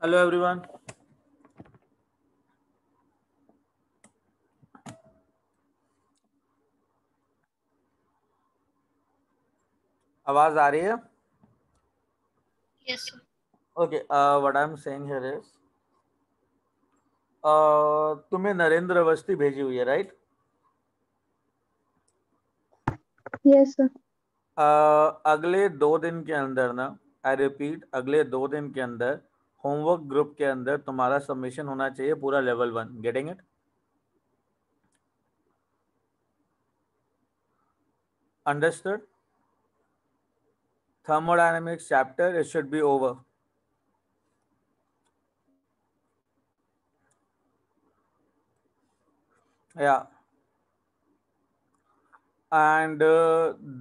Hello everyone. आवाज आ रही है? Yes, sir. Okay, what I am saying here is तुम्हें नरेंद्र अवस्थी भेजी हुई है, राइट? Yes, sir. अगले 2 दिन के अंदर ना, आई रिपीट, अगले 2 दिन के अंदर होमवर्क ग्रुप के अंदर तुम्हारा सबमिशन होना चाहिए पूरा level 1। Getting it? Understood? Thermodynamics chapter, it should be over. Yeah. And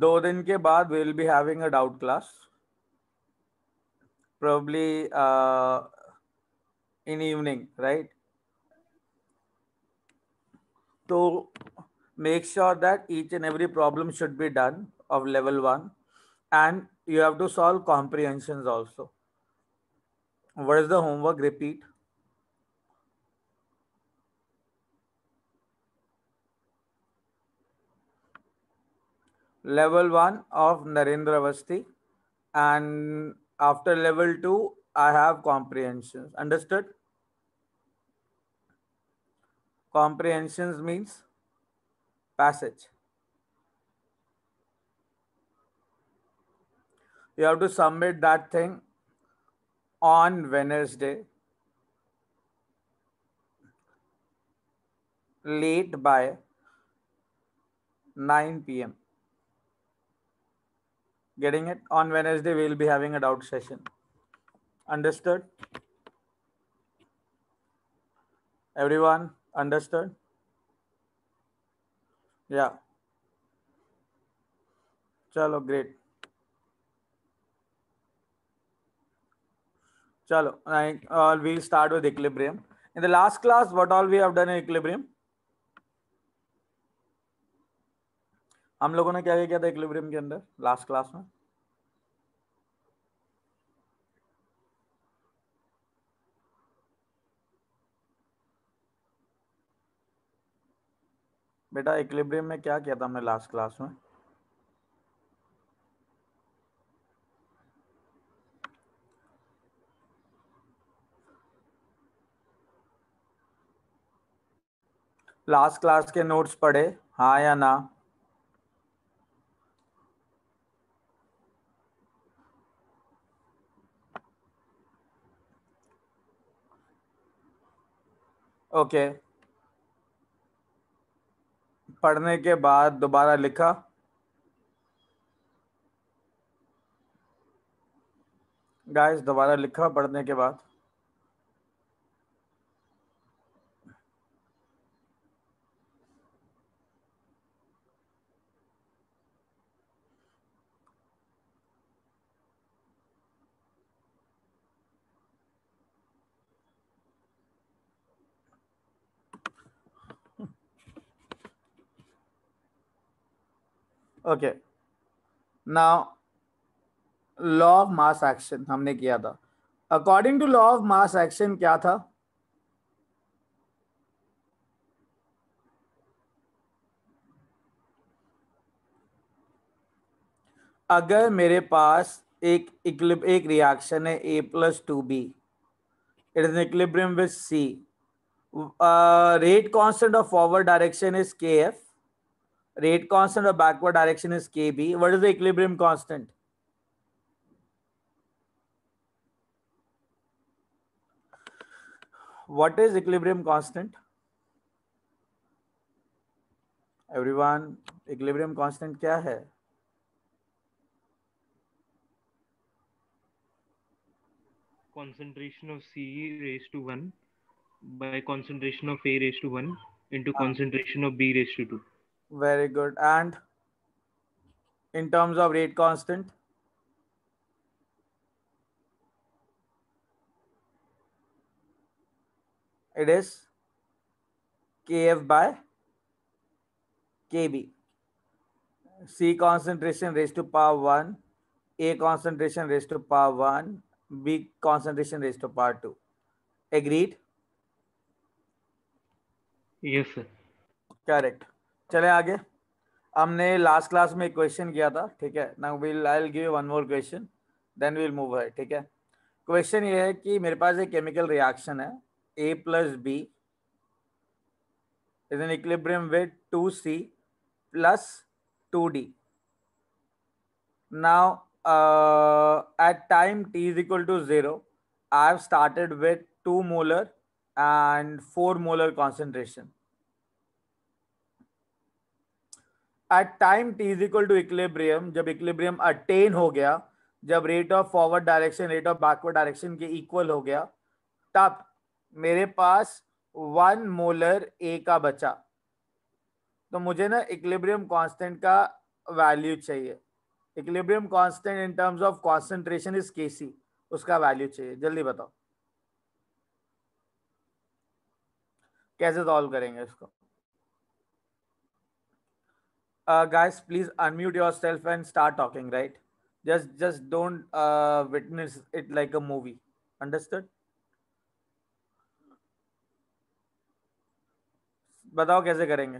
2 दिन के बाद we will be having a doubt class, probably in evening, right? So make sure that each and every problem should be done of level 1, and you have to solve comprehensions also. What is the homework? Repeat. Level 1 of Narendra Avasthi, and after level 2 I have comprehensions. Understood? Comprehensions means passage. You have to submit that thing on Wednesday late by 9 p.m. Getting it? On Wednesday we will be having a doubt session. Understood? Everyone understood? Yeah. Chalo, great. Chalo, we'll start with equilibrium. In the last class, what all we have done in equilibrium? हम लोगों ने क्या क्या किया था equilibrium के अंदर last class में? बेटा इक्विलिब्रियम में क्या किया था हमने लास्ट क्लास में? लास्ट क्लास के नोट्स पढ़े, हाँ या ना? ओके, पढ़ने के बाद दोबारा लिखा? गाइस दोबारा लिखा पढ़ने के बाद? Okay, now law of mass action हमने किया था। According to law of mass action क्या था? अगर मेरे पास एक रिएक्शन है A+2B, it is equilibrium with C. Rate constant of forward direction is Kf. Rate constant of backward direction is Kb. What is the equilibrium constant? What is equilibrium constant? Everyone, equilibrium constant क्या है? Concentration of C raised to 1 by concentration of A raised to 1 into concentration of B raised to 2. Very good. And in terms of rate constant? It is Kf by Kb. C concentration raised to power 1, A concentration raised to power 1, B concentration raised to power 2. Agreed? Yes, sir. Correct. चले आगे। हमने last class में एक question किया था, ठीक है। Now will I will give one more question, then will move है, ठीक है। क्वेश्चन ये है कि मेरे पास एक केमिकल रिएक्शन है, A plus B is in equilibrium with 2C plus 2D. Now, at time t is equal to 0, I have started with 2 molar and 4 molar concentration. At time t is equal to equilibrium, जब equilibrium attain हो गया, जब rate of forward direction rate of backward direction के equal हो गया, तब मेरे पास 1 molar A का बचा। तो मुझे ना इक्विलिब्रियम कांस्टेंट का वैल्यू चाहिए। Equilibrium constant in terms of concentration is Kc, उसका वैल्यू चाहिए। जल्दी बताओ कैसे सॉल्व करेंगे इसको। Guys, please unmute yourself and start talking, right? Just don't witness it like a movie. Understood? बताओ कैसे करेंगे।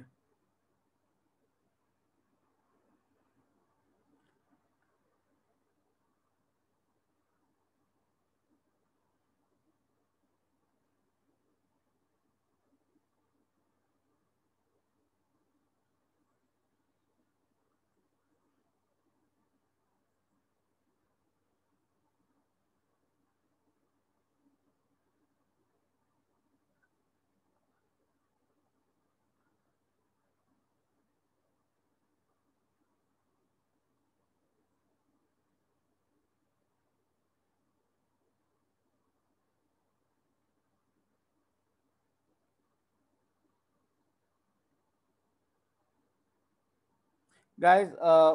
Guys,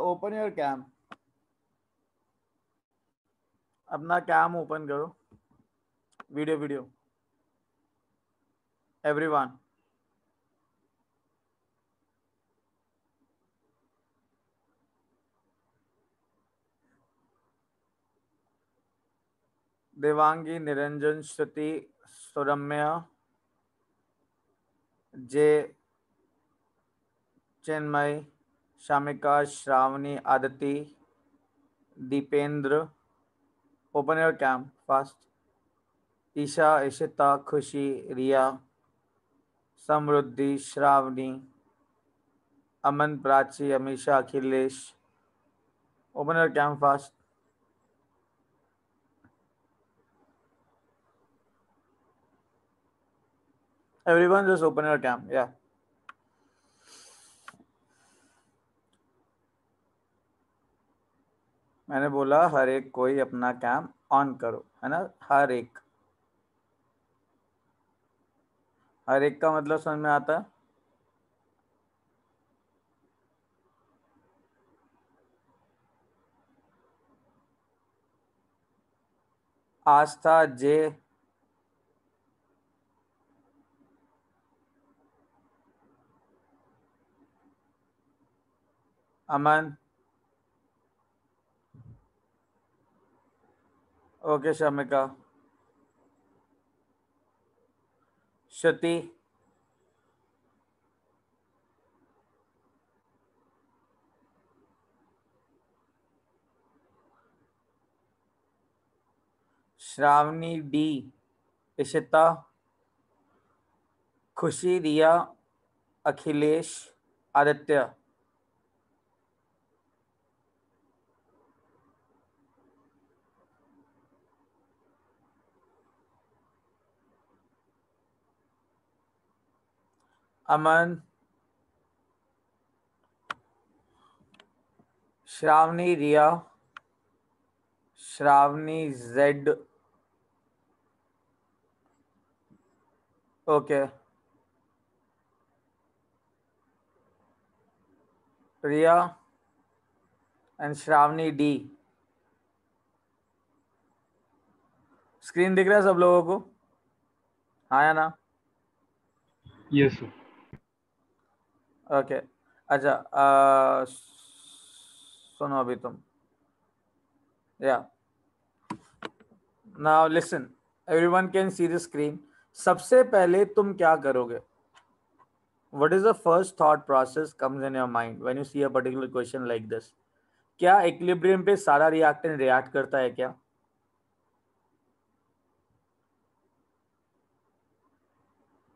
open your cam. अपना कैम ओपन करो। Video everyone. Devangi, Niranjan, Shruti, Suramya, J, Chinmay, Shamika, Shravani, Aditi, Dipendra. Open your cam fast. Isha, Ishita, Khushi, Riya, Samriddhi, Shravani, Aman, Prachi, Amisha, Akhilesh. Open your cam fast. Everyone just open your cam. या मैंने बोला हर एक कोई अपना कैम ऑन करो, है ना। हर एक का मतलब समझ में आता है। Astha, J, Aman, okay, Shamika, Shruti, Shravani, D, Ishita, Khushi, Riya, Akhilesh, Aditya. Aman, Shravani, Riya, Shravani, Z, okay, Riya and Shravani, D. Screen दिख रहा है सब लोगों को? हाँ या ना? Yes, sir. ओके, अच्छा, सुनो अभी तुम। या now listen, everyone can see the screen. सबसे पहले तुम क्या करोगे? What is the first thought process comes in your mind when you see a particular question like this? क्या इक्विलिब्रियम पे सारा रिएक्टेंट रिएक्ट करता है क्या?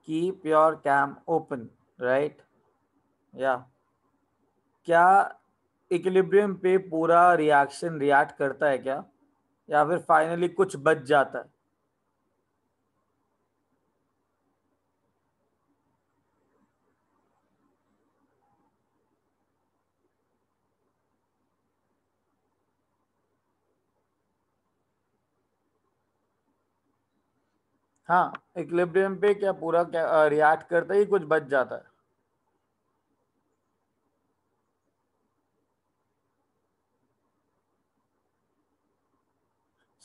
Keep your cam open, right? Yeah. क्या इक्विलिब्रियम पे पूरा रिएक्शन रिएक्ट करता है क्या, या फिर फाइनली कुछ बच जाता है? हाँ, इक्विलिब्रियम पे क्या पूरा क्या रिएक्ट करता ही कुछ बच जाता है?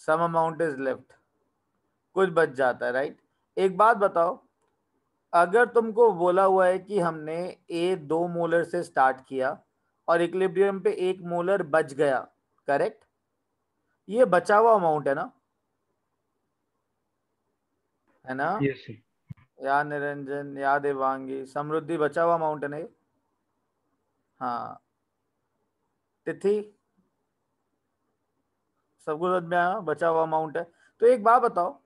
सम अमाउंट इज लेफ्ट, कुछ बच जाता है, राइट? एक बात बताओ, अगर तुमको बोला हुआ है कि हमने ए 2 मोलर से स्टार्ट किया और इक्विलिब्रियम पे 1 मोलर बच गया, करेक्ट? ये बचा हुआ अमाउंट है ना, है ना? Yes sir. या निरंजन, या देवांगी, समृद्धि, बचा हुआ अमाउंट है ना ये? हाँ, तिथि, सबको समझ में आया? बचा हुआ अमाउंट है। तो एक बात बताओ,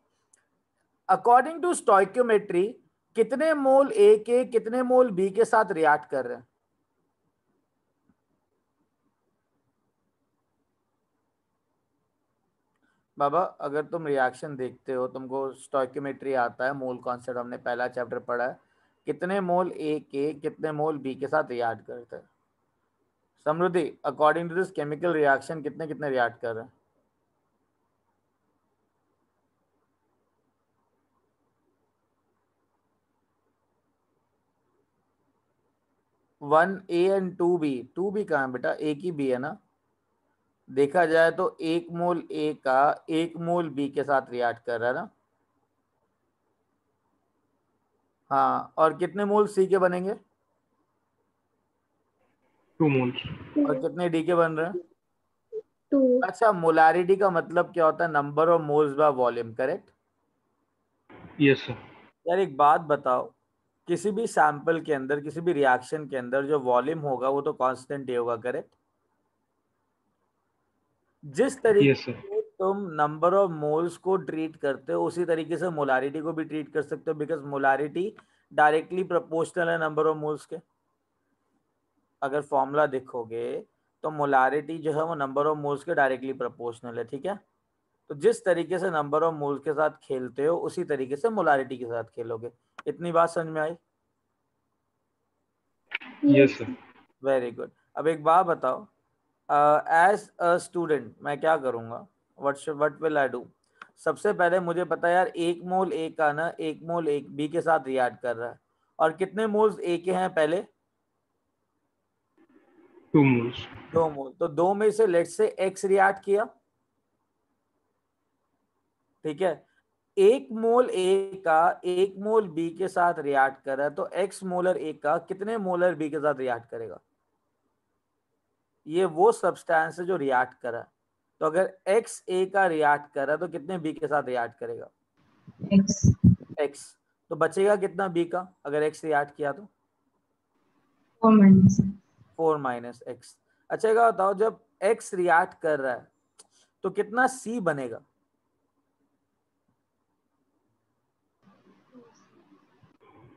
अकॉर्डिंग टू स्टोइकियोमेट्री कितने मोल ए के कितने मोल बी के साथ रिएक्ट कर रहे हैं? बाबा, अगर तुम रिएक्शन देखते हो, तुमको स्टोइकियोमेट्री आता है, मोल कॉन्सेप्ट हमने पहला चैप्टर पढ़ा है, कितने मोल ए के कितने मोल बी के साथ रिएक्ट करते हैं? Samriddhi, according to this chemical reaction कितने कितने रिएक्ट कर रहे हैं? 1A एंड 2B, 2B कहाँ है बेटा? एक ही बी है ना? देखा जाए तो 1 मोल ए का 1 मोल बी के साथ रिएक्ट कर रहा है ना? हाँ, और कितने मोल सी के बनेंगे 2 मोल्स। और कितने डी के बन रहे हैं? 2. अच्छा, मोलारिटी का मतलब क्या होता है? Number of moles by volume, correct? Yes sir. यार एक बात बताओ, किसी भी सैंपल के अंदर, किसी भी रिएक्शन के अंदर जो वॉल्यूम होगा वो तो कांस्टेंट ही होगा, करेक्ट? जिस तरीके यस सर। से तुम नंबर ऑफ मोल्स को ट्रीट करते हो उसी तरीके से मोलारिटी को भी ट्रीट कर सकते हो, बिकॉज मोलारिटी डायरेक्टली प्रोपोर्शनल है नंबर ऑफ मोल्स के। अगर फॉर्मूला देखोगे तो मोलारिटी जो है वो नंबर ऑफ मोल्स के डायरेक्टली प्रोपोर्शनल है, ठीक है? तो जिस तरीके से नंबर ऑफ मोल्स के साथ खेलते हो उसी तरीके से मोलारिटी के साथ खेलोगे। इतनी बात समझ में आई? Yes sir. Very good. अब एक बात बताओ, एज अ स्टूडेंट मैं क्या करूंगा? What will I do? सबसे पहले मुझे पता है यार, 1 मोल ए का ना 1 मोल एक बी के साथ रिएक्ट कर रहा है, और कितने मोल्स ए के हैं पहले? 2 मोल्स। 2 मोल। तो 2 में से लेट्स से एक्स रिएक्ट किया, ठीक है? 1 मोल ए का 1 मोल बी के साथ रिएक्ट कर रहा है, तो एक्स मोलर ए का कितने मोलर बी के साथ रिएक्ट करेगा? ये वो सब्सटेंस है जो रिएक्ट कर रहा है। तो अगर एक्स ए का रिएक्ट कर रहा है तो कितने बी के साथ रिएक्ट करेगा? एक्स। तो बचेगा कितना बी का अगर एक्स रिएक्ट किया तो? 4 माइनस एक्स। अच्छा एक बात बताओ, जब एक्स रिएक्ट कर रहा है तो कितना सी बनेगा?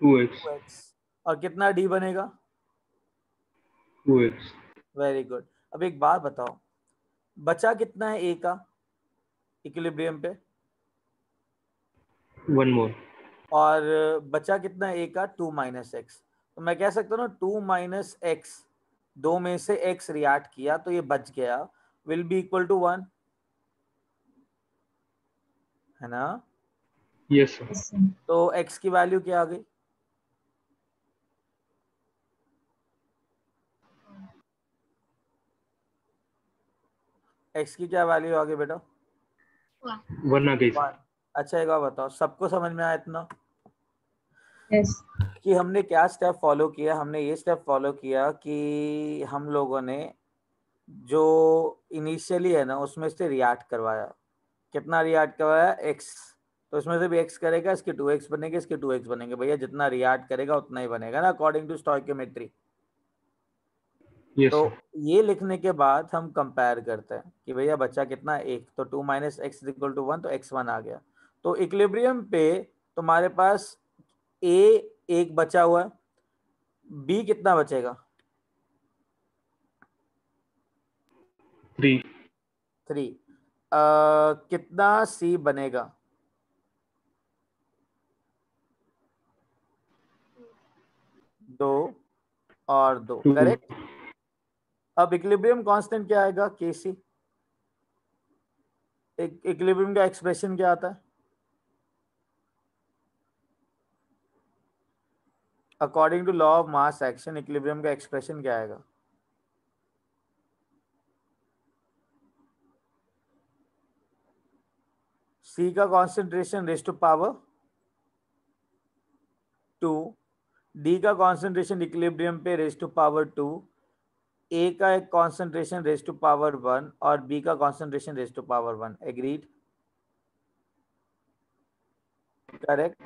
2x। 2x। और कितना डी बनेगा? 2x। Very good. अब एक बात बताओ, बचा कितना है ए का इक्विलिब्रियम पे? 1 मोल। और बचा कितना है ए का? 2 माइनस एक्स। तो मैं कह सकता हूँ ना 2 माइनस एक्स, 2 में से एक्स रिएक्ट किया तो ये बच गया, विल बी इक्वल टू 1, है ना? Yes sir. तो एक्स की वैल्यू क्या आ गई? एक्स की क्या वैल्यू आ गई बेटा? 1 आ गई सर। 1। अच्छा एक बात बताओ, सबको समझ में आया इतना Yes. कि हमने क्या स्टेप फॉलो किया? हमने ये स्टेप फॉलो किया कि हम लोगों ने जो इनिशियली है ना उसमें से रिएक्ट करवाया। कितना रिएक्ट करवाया? एक्स। तो इसमें से भी x करेगा, इसके 2x बनेंगे, इसके 2x बनेंगे। भैया जितना रियाक्ट करेगा उतना ही बनेगा ना, अकॉर्डिंग टू स्टोइकियोमेट्री। यस तो सर। ये लिखने के बाद हम कंपेयर करते हैं कि भैया बचा कितना, 1, तो 2 माइनस एक्स इक्वल टू 1, तो x1 आ गया। तो इक्विलिब्रियम पे तुम्हारे पास a 1 बचा हुआ है, b कितना बचेगा? 3। 3। कितना c बनेगा? 2 और 2, 2। करेक्ट। अब इक्विलिब्रियम कांस्टेंट क्या आएगा? Kc। इक्विलिब्रियम का एक्सप्रेशन क्या आता है? According to law of mass action equilibrium का एक्सप्रेशन क्या आएगा? C का concentration raise to power 2, D का कॉन्सेंट्रेशन इक्विलिब्रियम पे रेज टू पावर 2, A का एक कॉन्सेंट्रेशन रेज टू पावर 1 और B का concentration raise to power 1। Agreed? Correct.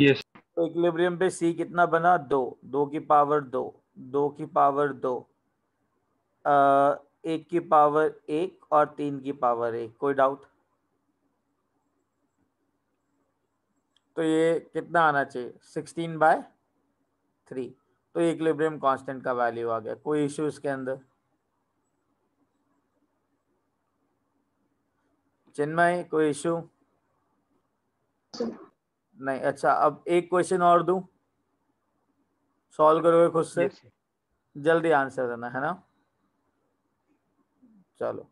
Yes. तो इक्विलिब्रियम पे C कितना बना? 2, 2 की पावर 2, 2 की पावर 2, 1 की पावर 1 और 3 की पावर 1। कोई डाउट? तो ये कितना आना चाहिए? 16/3। तो ये इक्विलिब्रियम कांस्टेंट का वैल्यू आ गया। कोई इश्यू इसके अंदर? चिन्मय कोई इश्यू? नहीं। अच्छा, अब एक क्वेश्चन और दूं, सॉल्व करोगे खुद से? Yes sir. जल्दी आंसर देना है ना। चलो,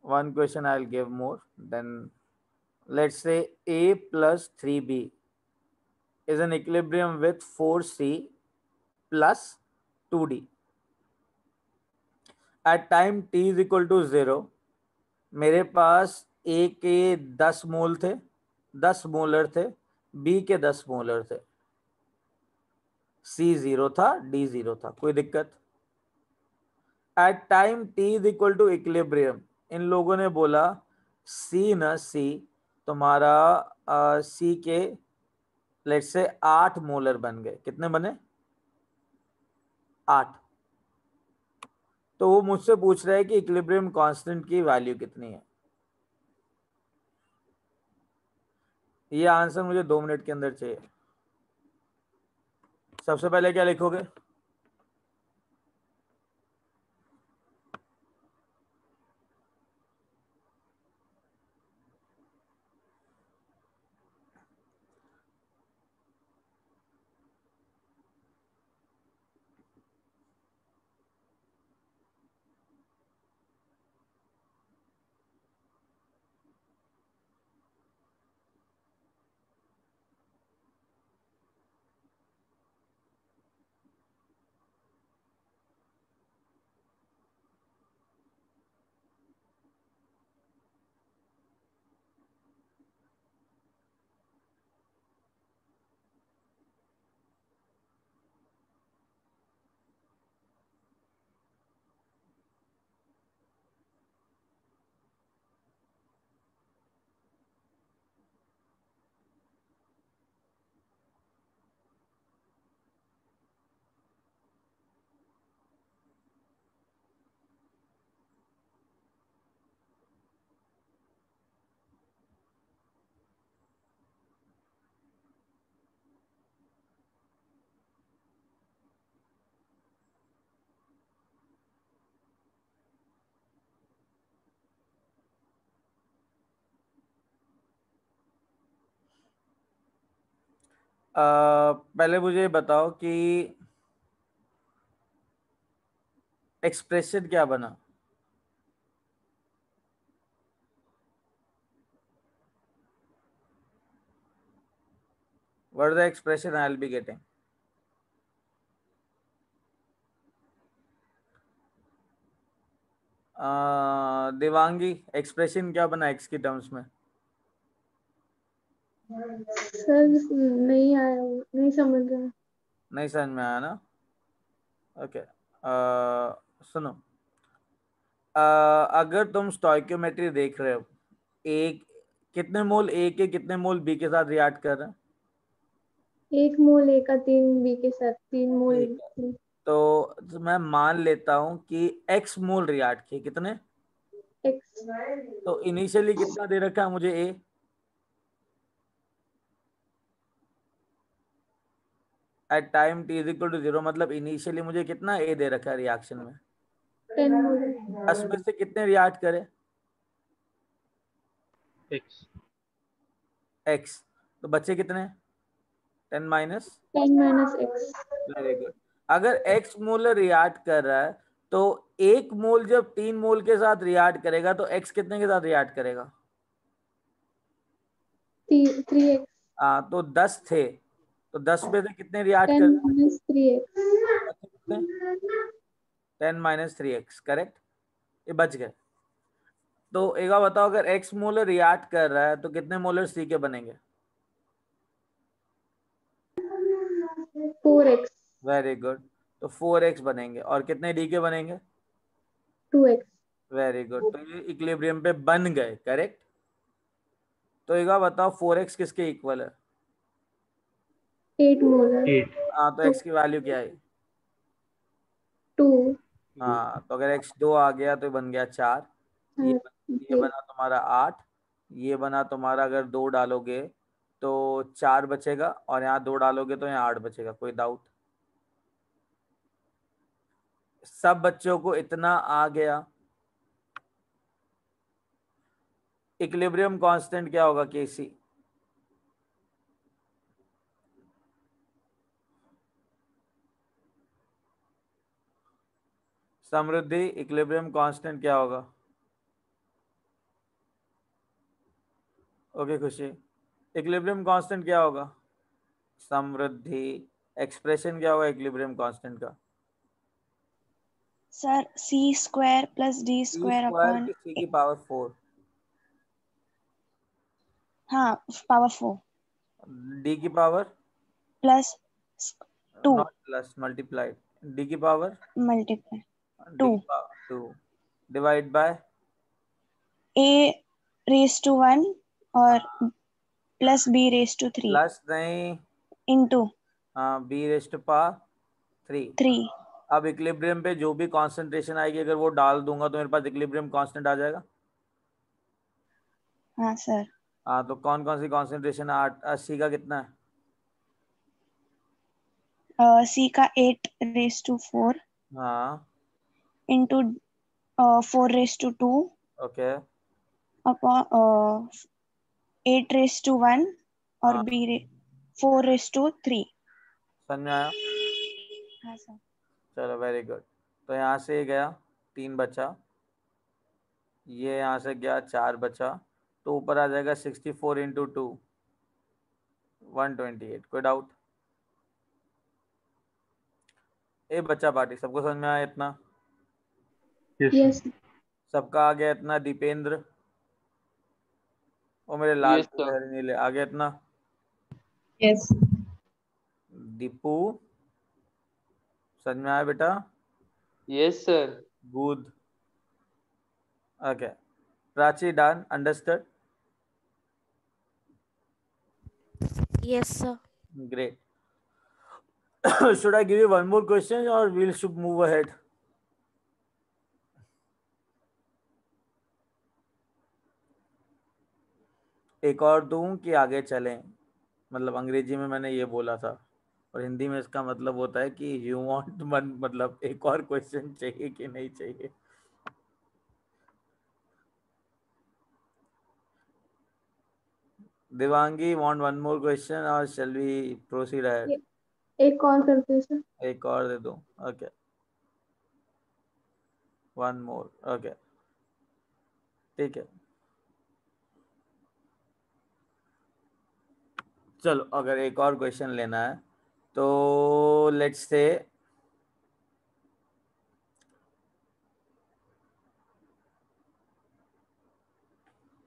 one question I'll give more. Then let's say A plus 3B is an equilibrium with 4C plus 2D. At time t is equal to 0, मेरे पास A के 10 मोल थे, 10 मोलर थे, B के 10 मोलर थे, C 0 था, D 0 था। कोई दिक्कत? At time t is equal to equilibrium, इन लोगों ने बोला C तुम्हारा C के लेट से 8 मोलर बन गए। कितने बने? 8। तो वो मुझसे पूछ रहा है कि इक्विलिब्रियम कांस्टेंट की वैल्यू कितनी है। ये आंसर मुझे 2 मिनट के अंदर चाहिए। सबसे पहले क्या लिखोगे? पहले मुझे बताओ कि एक्सप्रेशन क्या बना? What is the expression I'll be getting? Devangi, expression क्या बना एक्स की टर्म्स में? सर नहीं आया, नहीं समझ रहा। नहीं समझ में आया ना? ओके। सुनो, अगर तुम स्टोइकियोमेट्री देख रहे हो, एक कितने मोल ए के कितने मोल बी के साथ रिएक्ट कर रहे हैं? 1 मोल ए का 3 बी के साथ 3 मोल ठीक है, तो मैं मान लेता हूं कि x मोल रिएक्ट किए। कितने? एक्स। तो इनिशियली कितना दे रखा है मुझे A? At time t is equal to 0, मतलब इनिशियली मुझे कितना ए दे रखा है रिएक्शन में? 10 मोल। 10 में से कितने रिएक्ट करे? X. x, तो बच्चे कितने? 10 minus. 10 minus x. Very good. अगर x मोल रिएक्ट कर रहा है तो 1 मोल जब 3 मोल के साथ रिएक्ट करेगा तो x कितने के साथ रिएक्ट करेगा? 3 एक्स। हाँ, तो 10 थे, तो 10 में से कितने रिएक्ट 10 कर? Minus 3 x. बचे कितने? 10 माइनस 3x, करेक्ट। ये बच गए। तो एक बार बताओ, अगर x मोलर रिएक्ट कर रहा है तो कितने मोलर सी के बनेंगे? 4 एक्स। Very good. तो 4x बनेंगे। और कितने डी के बनेंगे? 2 एक्स। Very good. तो ये इक्विलिब्रियम पे बन गए, करेक्ट। तो एक बार बताओ 4x किसके इक्वल है? 8 मोलर। 8. हाँ, तो तो x की वैल्यू क्या है? 2। हाँ, तो अगर x 2 आ गया तो बन गया 4। ये ये ये बना तुम्हारा 8। ये बना तुम्हारा, अगर 2 डालोगे तो 4 बचेगा, और यहाँ 2 डालोगे तो यहाँ 8 बचेगा। कोई डाउट? सब बच्चों को इतना आ गया। इक्विलिब्रियम कांस्टेंट क्या होगा केसी? समृद्धि, इक्विलिब्रियम कांस्टेंट क्या होगा? ओके खुशी, इक्विलिब्रियम कांस्टेंट क्या होगा? समृद्धि, एक्सप्रेशन क्या होगा इक्विलिब्रियम कांस्टेंट का? Sir C square plus D C square square upon, की सी की पावर 4, हाँ पावर 4 डी की power plus 2 not plus, multiplied, D की पावर मल्टीप्लाई डी 2 की power 2 divide by A raise to 1 और plus B raise to 3 plus नहीं, into हाँ, B raised power 3। 3। अब इक्विलिब्रियम पे जो भी कॉन्सेंट्रेशन आएगी अगर वो डाल दूंगा तो मेरे पास इक्विलिब्रियम कांस्टेंट आ जाएगा। हाँ सर, हाँ, तो कौन कौन सी कॉन्सेंट्रेशन है? 80 का कितना है? सी का 8 रेस टू 4 हाँ, into 4 raise to 2 okay. Upon 8 raise to 1 और हाँ, बी 4 रेस टू 3। समझ में आया? हाँ सर। चलो वेरी गुड। तो यहाँ से ये गया, 3 बचा। ये यहाँ से गया, 4 बचा। तो ऊपर आ जाएगा 64 इंटू 2, 128। कोई डाउट? ए बच्चा पार्टी, सबको समझ में आया इतना? Yes, sir. यस। सबका आ गया इतना? दीपेंद्र, वो मेरे लाल Yes, पीले sir. हरे नीले, आ गया इतना? यस। दीपू, समझ में आया बेटा? Yes, sir. Good, okay. Prachi, done, understood, Yes, sir. great. Should I give you one more question or we should move ahead? एक और दूं कि आगे चलें? मतलब अंग्रेजी में मैंने ये बोला था, और हिंदी में इसका मतलब होता है कि यू वांट वन, मतलब एक और क्वेश्चन चाहिए कि नहीं चाहिए? दिवांगी, वांट वन मोर क्वेश्चन और शैल वी प्रोसीड अहेड? एक और करते हैं सर। एक और दे दो, ओके, वन मोर, ओके, ठीक है। चलो, अगर एक और क्वेश्चन लेना है तो लेट्स से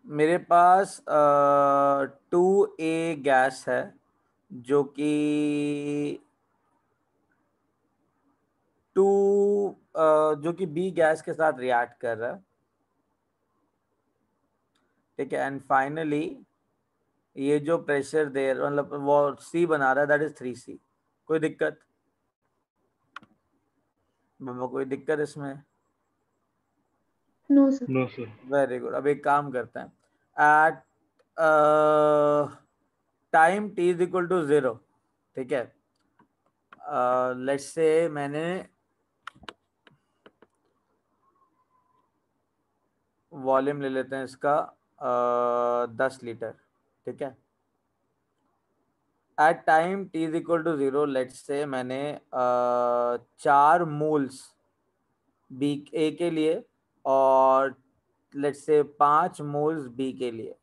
मेरे पास 2A गैस है जो कि 2 जो कि B गैस के साथ रिएक्ट कर रहा है। ठीक है, एंड फाइनली ये जो प्रेशर दे मतलब वो C बना रहा है, दैट इज 3C। कोई दिक्कत बाबा, कोई दिक्कत इसमें? No sir. No sir. Very good. अब एक काम करते हैं, at time t is equal to 0, ठीक है, लेट्स से मैंने वॉल्यूम ले लेते हैं इसका 10 लीटर, ठीक है। At time t is equal to 0, let's say मैंने 4 मोल्स बी ए के लिए और लेट्स से 5 मोल्स बी के लिए,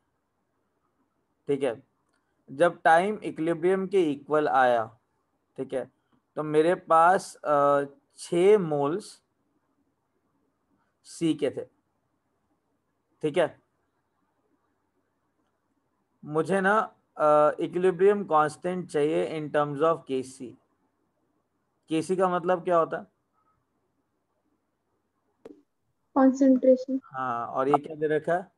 ठीक है। जब टाइम इक्विलिब्रियम के इक्वल आया, ठीक है, तो मेरे पास 6 मोल्स सी के थे, ठीक है। मुझे ना इक्विलिब्रियम कांस्टेंट चाहिए इन टर्म्स ऑफ केसी। केसी का मतलब क्या होता है? कॉन्सेंट्रेशन। हाँ, और ये क्या दे रखा है?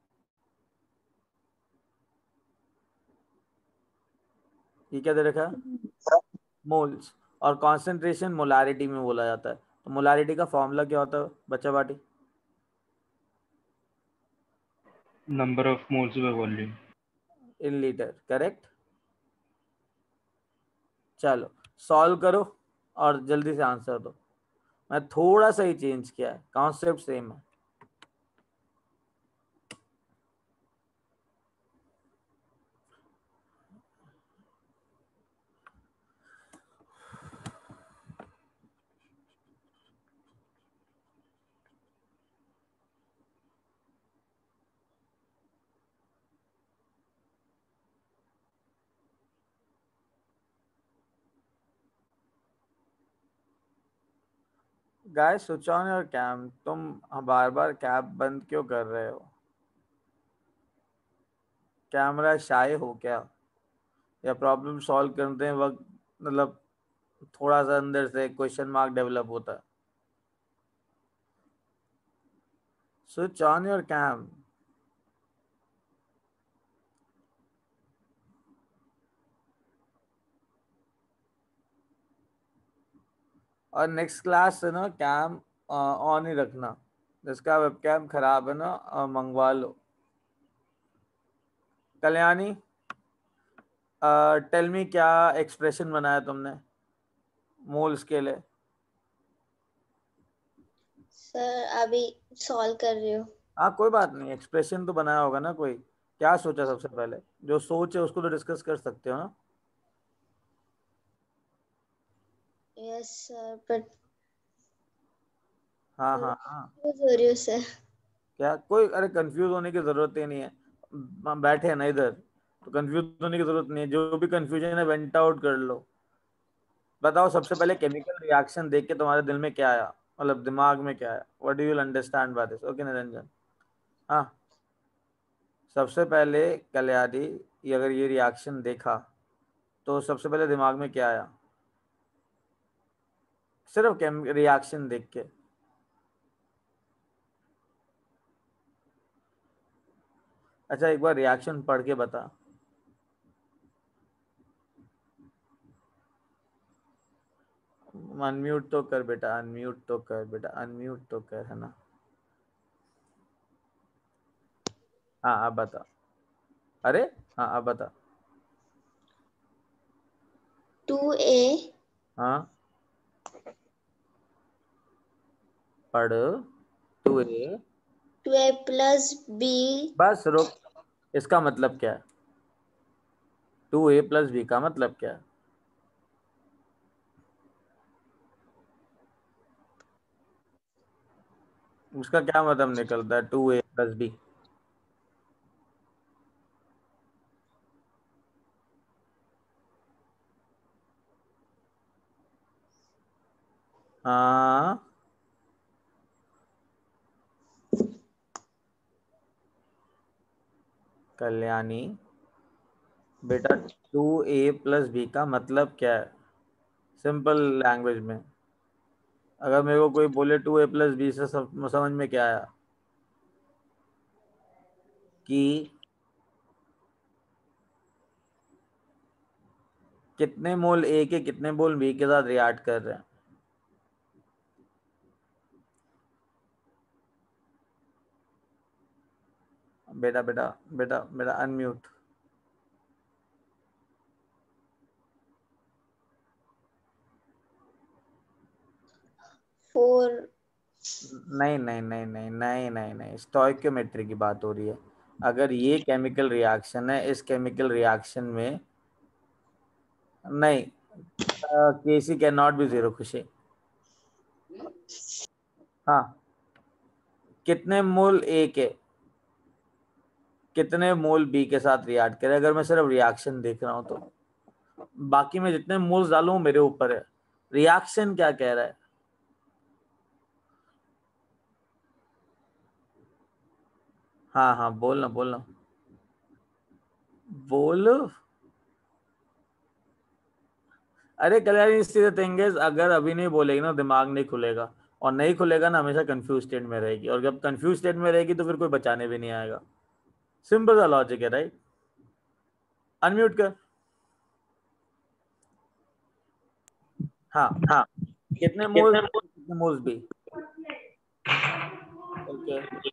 ये क्या दे रखा है? मोल्स। और कॉन्सेंट्रेशन मोलारिटी में बोला जाता है। तो मोलारिटी का फॉर्मूला क्या होता है बच्चा बाटी? Number of moles by volume. In litre, correct. चलो सॉल्व करो और जल्दी से आंसर दो। मैं थोड़ा सा ही चेंज किया है, कॉन्सेप्ट सेम है। Guys switch on your cam. तुम बार बार कैप बंद क्यों कर रहे हो? कैमरा शाय हो क्या? या प्रॉब्लम सॉल्व करते वक्त मतलब थोड़ा सा अंदर से क्वेश्चन मार्क डेवलप होता है? Switch on your cam. और नेक्स्ट क्लास से ना कैम ऑन ही रखना। जिसका वेबकैम खराब है ना मंगवा लो। कल्याणी, टेल मी क्या एक्सप्रेशन बनाया तुमने मोल्स के लिए? सर अभी सॉल्व कर रही हूँ। हाँ कोई बात नहीं, एक्सप्रेशन तो बनाया होगा ना कोई। क्या सोचा सबसे पहले? जो सोच है उसको तो डिस्कस कर सकते हो ना। यस सर बट हाँ हाँ हाँ। कंफ्यूज हो रही हूँ सर। क्या कोई, अरे कंफ्यूज होने की जरूरत ही नहीं है। बैठे हैं ना इधर, तो कंफ्यूज होने की जरूरत नहीं है। जो भी कंफ्यूजन है वेंट आउट कर लो। बताओ सबसे पहले केमिकल रिएक्शन देख के तुम्हारे दिल में क्या आया, मतलब दिमाग में क्या आया? What do you understand by this? Okay Niranjan. हाँ, सबसे पहले कल्याणी, अगर ये रिएक्शन देखा तो सबसे पहले दिमाग में क्या आया? सिर्फ रिएक्शन देख के। अच्छा एक बार रिएक्शन पढ़ के बता। अनम्यूट तो कर बेटा, अनम्यूट तो कर बेटा, अनम्यूट तो कर, है ना? हाँ अब बता। अरे हाँ अब बता। 2A हाँ पढ़। 2A। 2A प्लस B बस रुक। इसका मतलब क्या है? 2A प्लस बी का मतलब क्या है? उसका क्या मतलब निकलता है 2A प्लस बी? हाँ कल्याणी बेटा, 2A प्लस बी का मतलब क्या है सिंपल लैंग्वेज में? अगर मेरे को कोई बोले 2A प्लस बी से समझ में क्या आया? कि कितने मोल ए के कितने मोल बी के साथ रिएक्ट कर रहे हैं? बेटा बेटा बेटा बेटा अनम्यूट। फोर। नहीं नहीं नहीं नहीं नहीं नहीं नहीं, स्टोइकियोमेट्री की बात हो रही है। अगर ये केमिकल रिएक्शन है, इस केमिकल रिएक्शन में नहीं, केसी कैन नॉट बी जीरो खुशी। हाँ, कितने मोल ए के कितने मोल बी के साथ रिएक्ट करे, अगर मैं सिर्फ रिएक्शन देख रहा हूं तो। बाकी मैं जितने मोल्स डालूं मेरे ऊपर है, रिएक्शन क्या कह रहा है। हाँ हाँ, बोलना बोलना बोल। अरे कल्याणी, इससे थिंग इज, अगर अभी नहीं बोलेगी ना दिमाग नहीं खुलेगा, और नहीं खुलेगा ना हमेशा कंफ्यूज स्टेट में रहेगी, और जब कंफ्यूज स्टेट में रहेगी तो फिर कोई बचाने भी नहीं आएगा। सिंपल सा लॉजिक है, राइट? अनम्यूट कर। हाँ, हाँ, कितने कितने मोल्स कितने मोल्स बी? ओके,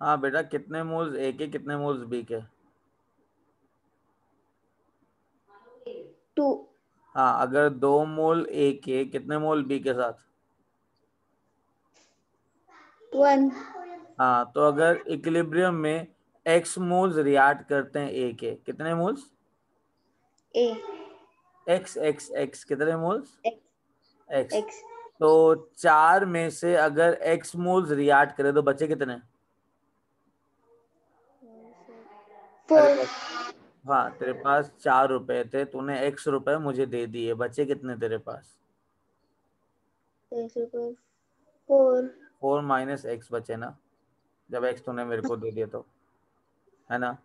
हाँ बेटा, कितने मोल्स ए के कितने मोल्स बी के? टू। हाँ, अगर 2 मोल ए के कितने मोल बी के साथ? वन। हाँ, तो अगर इक्विलिब्रियम में एक्स मोल्स रिएक्ट करते हैं ए के, कितने मोल्स? ए। एक्स एक्स एक्स कितने मोल्स? एक्स। एक्स। एक्स। तो 4 में से अगर एक्स मोल्स रिएक्ट करे तो बचे कितने? अरे फोर। बस, हाँ, तेरे पास 4 रुपए थे, तूने एक्स रुपए मुझे दे दिए, बचे कितने तेरे पास? फोर। 4 माइनस एक्स बचे ना, जब एक्स तूने मेरे को दे दिया तो, है ना?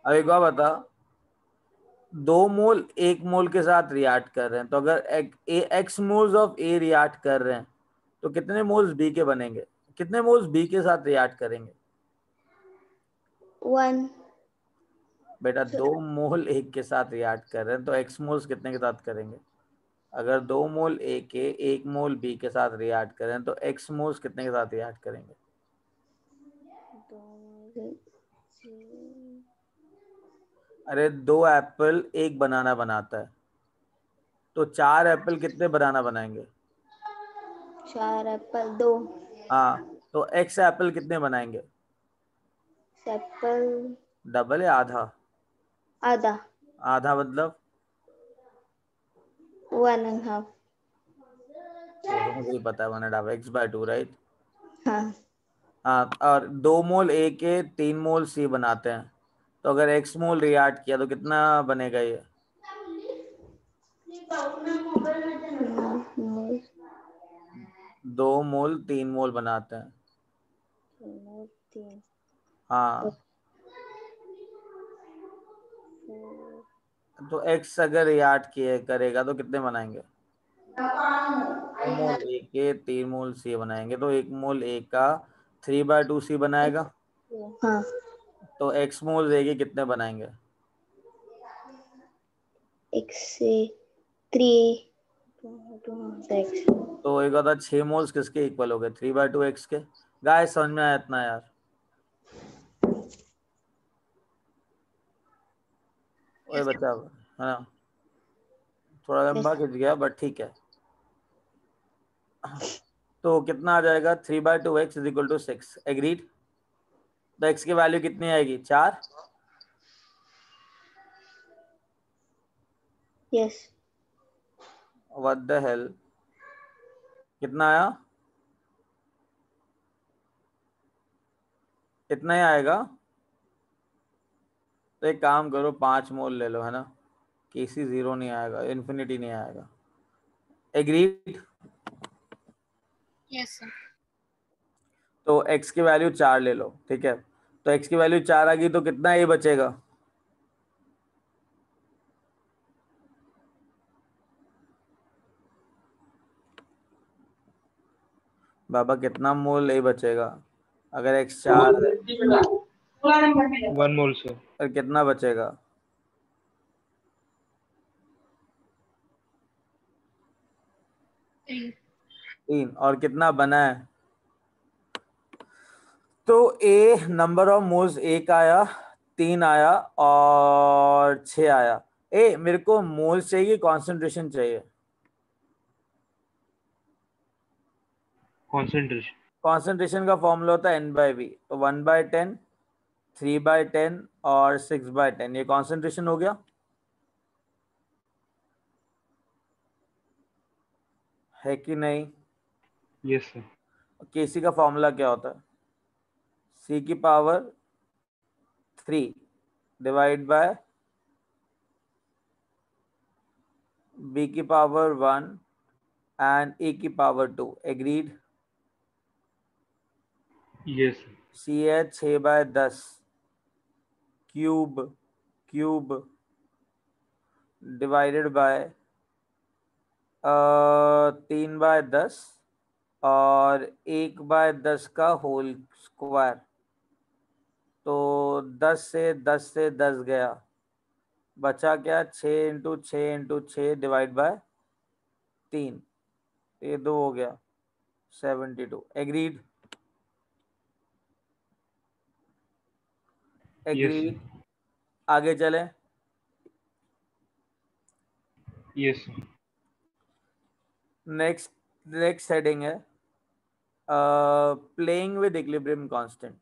अब एक बार बता, 2 मोल 1 मोल के साथ रिएक्ट कर रहे हैं, तो अगर x moles of A react कर रहे हैं तो कितने मोल्स बी के बनेंगे? कितने मोल्स बी के साथ रिएक्ट करेंगे? वन। बेटा, 2 मोल एक के साथ रिएक्ट कर रहे हैं तो एक्स मोल्स कितने के साथ करेंगे? अगर 2 मोल ए के 1 मोल बी के साथ रिएक्ट करें तो एक्स मोल्स कितने के साथ रिएक्ट करेंगे? अरे 2 एप्पल 1 बनाना बनाता है, तो 4 एप्पल कितने बनाना बनाएंगे? 4 एप्पल 2। हाँ, तो एक्स एप्पल कितने बनाएंगे? एप्पल डबल या आधा? आधा। आधा मतलब 1.5। वो तो मुझे ही पता है, 1.5 x/2, राइट? हाँ। हाँ, और 2 मोल ए के 3 मोल सी बनाते हैं, तो अगर एक्स मोल रिएक्ट किया तो कितना बनेगा ये? 2 मोल 3 मोल बनाते हैं। हाँ, तो एक्स अगर रिएक्ट किए करेगा तो कितने बनाएंगे? 2 मोल ए के 3 मोल सी बनाएंगे, तो 1 मोल ए का 3/2 सी बनाएगा, हाँ। तो एक्स मोल ए के कितने बनाएंगे? एक्स से 3। 6। तो एक होता 6 मोल्स किसके इक्वल हो गए? 3/2 एक्स के। गाय समझ में आया इतना यार? ओए बच्चा, है ना? थोड़ा लंबा खिंच गया बट ठीक है। तो कितना आ जाएगा? 3/2 x is equal to 6। Agreed? तो एक्स की वैल्यू कितनी आएगी? 4। यस। व्हाट द हेल, कितना आया? इतना ही आएगा? तो एक काम करो, 5 मोल ले लो, है ना? किसी 0 नहीं आएगा, इन्फिनिटी नहीं आएगा। एग्रीड? Yes sir. तो x की वैल्यू 4 ले लो, ठीक है? तो x की वैल्यू 4 आ गई तो कितना a बचेगा? बाबा कितना मोल ए बचेगा अगर x 4 है 1 mole sir. और कितना बचेगा? 3 और कितना बना है? तो ए नंबर ऑफ मोल्स 1 आया, 3 आया और 6 आया। ए मेरे को मोल्स चाहिए, कॉन्सेंट्रेशन चाहिए? Concentration. कॉन्सेंट्रेशन का फॉर्मूला होता है n/v, तो 1/10, 3/10 और 6/10। ये कॉन्सेंट्रेशन हो गया। है कि नहीं? Yes sir. केसी का फॉर्मूला क्या होता है? c की पावर 3 डिवाइड बाय b की पावर 1 एंड a की power 2। Agreed? Yes sir. c है 6/10 क्यूब डिवाइडेड बाय 3/10 और 1/10 का होल स्क्वायर। तो 10 से 10 गया, बचा क्या? 6 इंटू 6 इंटू 6 डिवाइड बाय 3, ये 2 हो गया 72। एग्रीड? एग्रीड? आगे चले। Yes sir. नेक्स्ट हेडिंग है प्लेइंग विद इक्विलिब्रियम कांस्टेंट।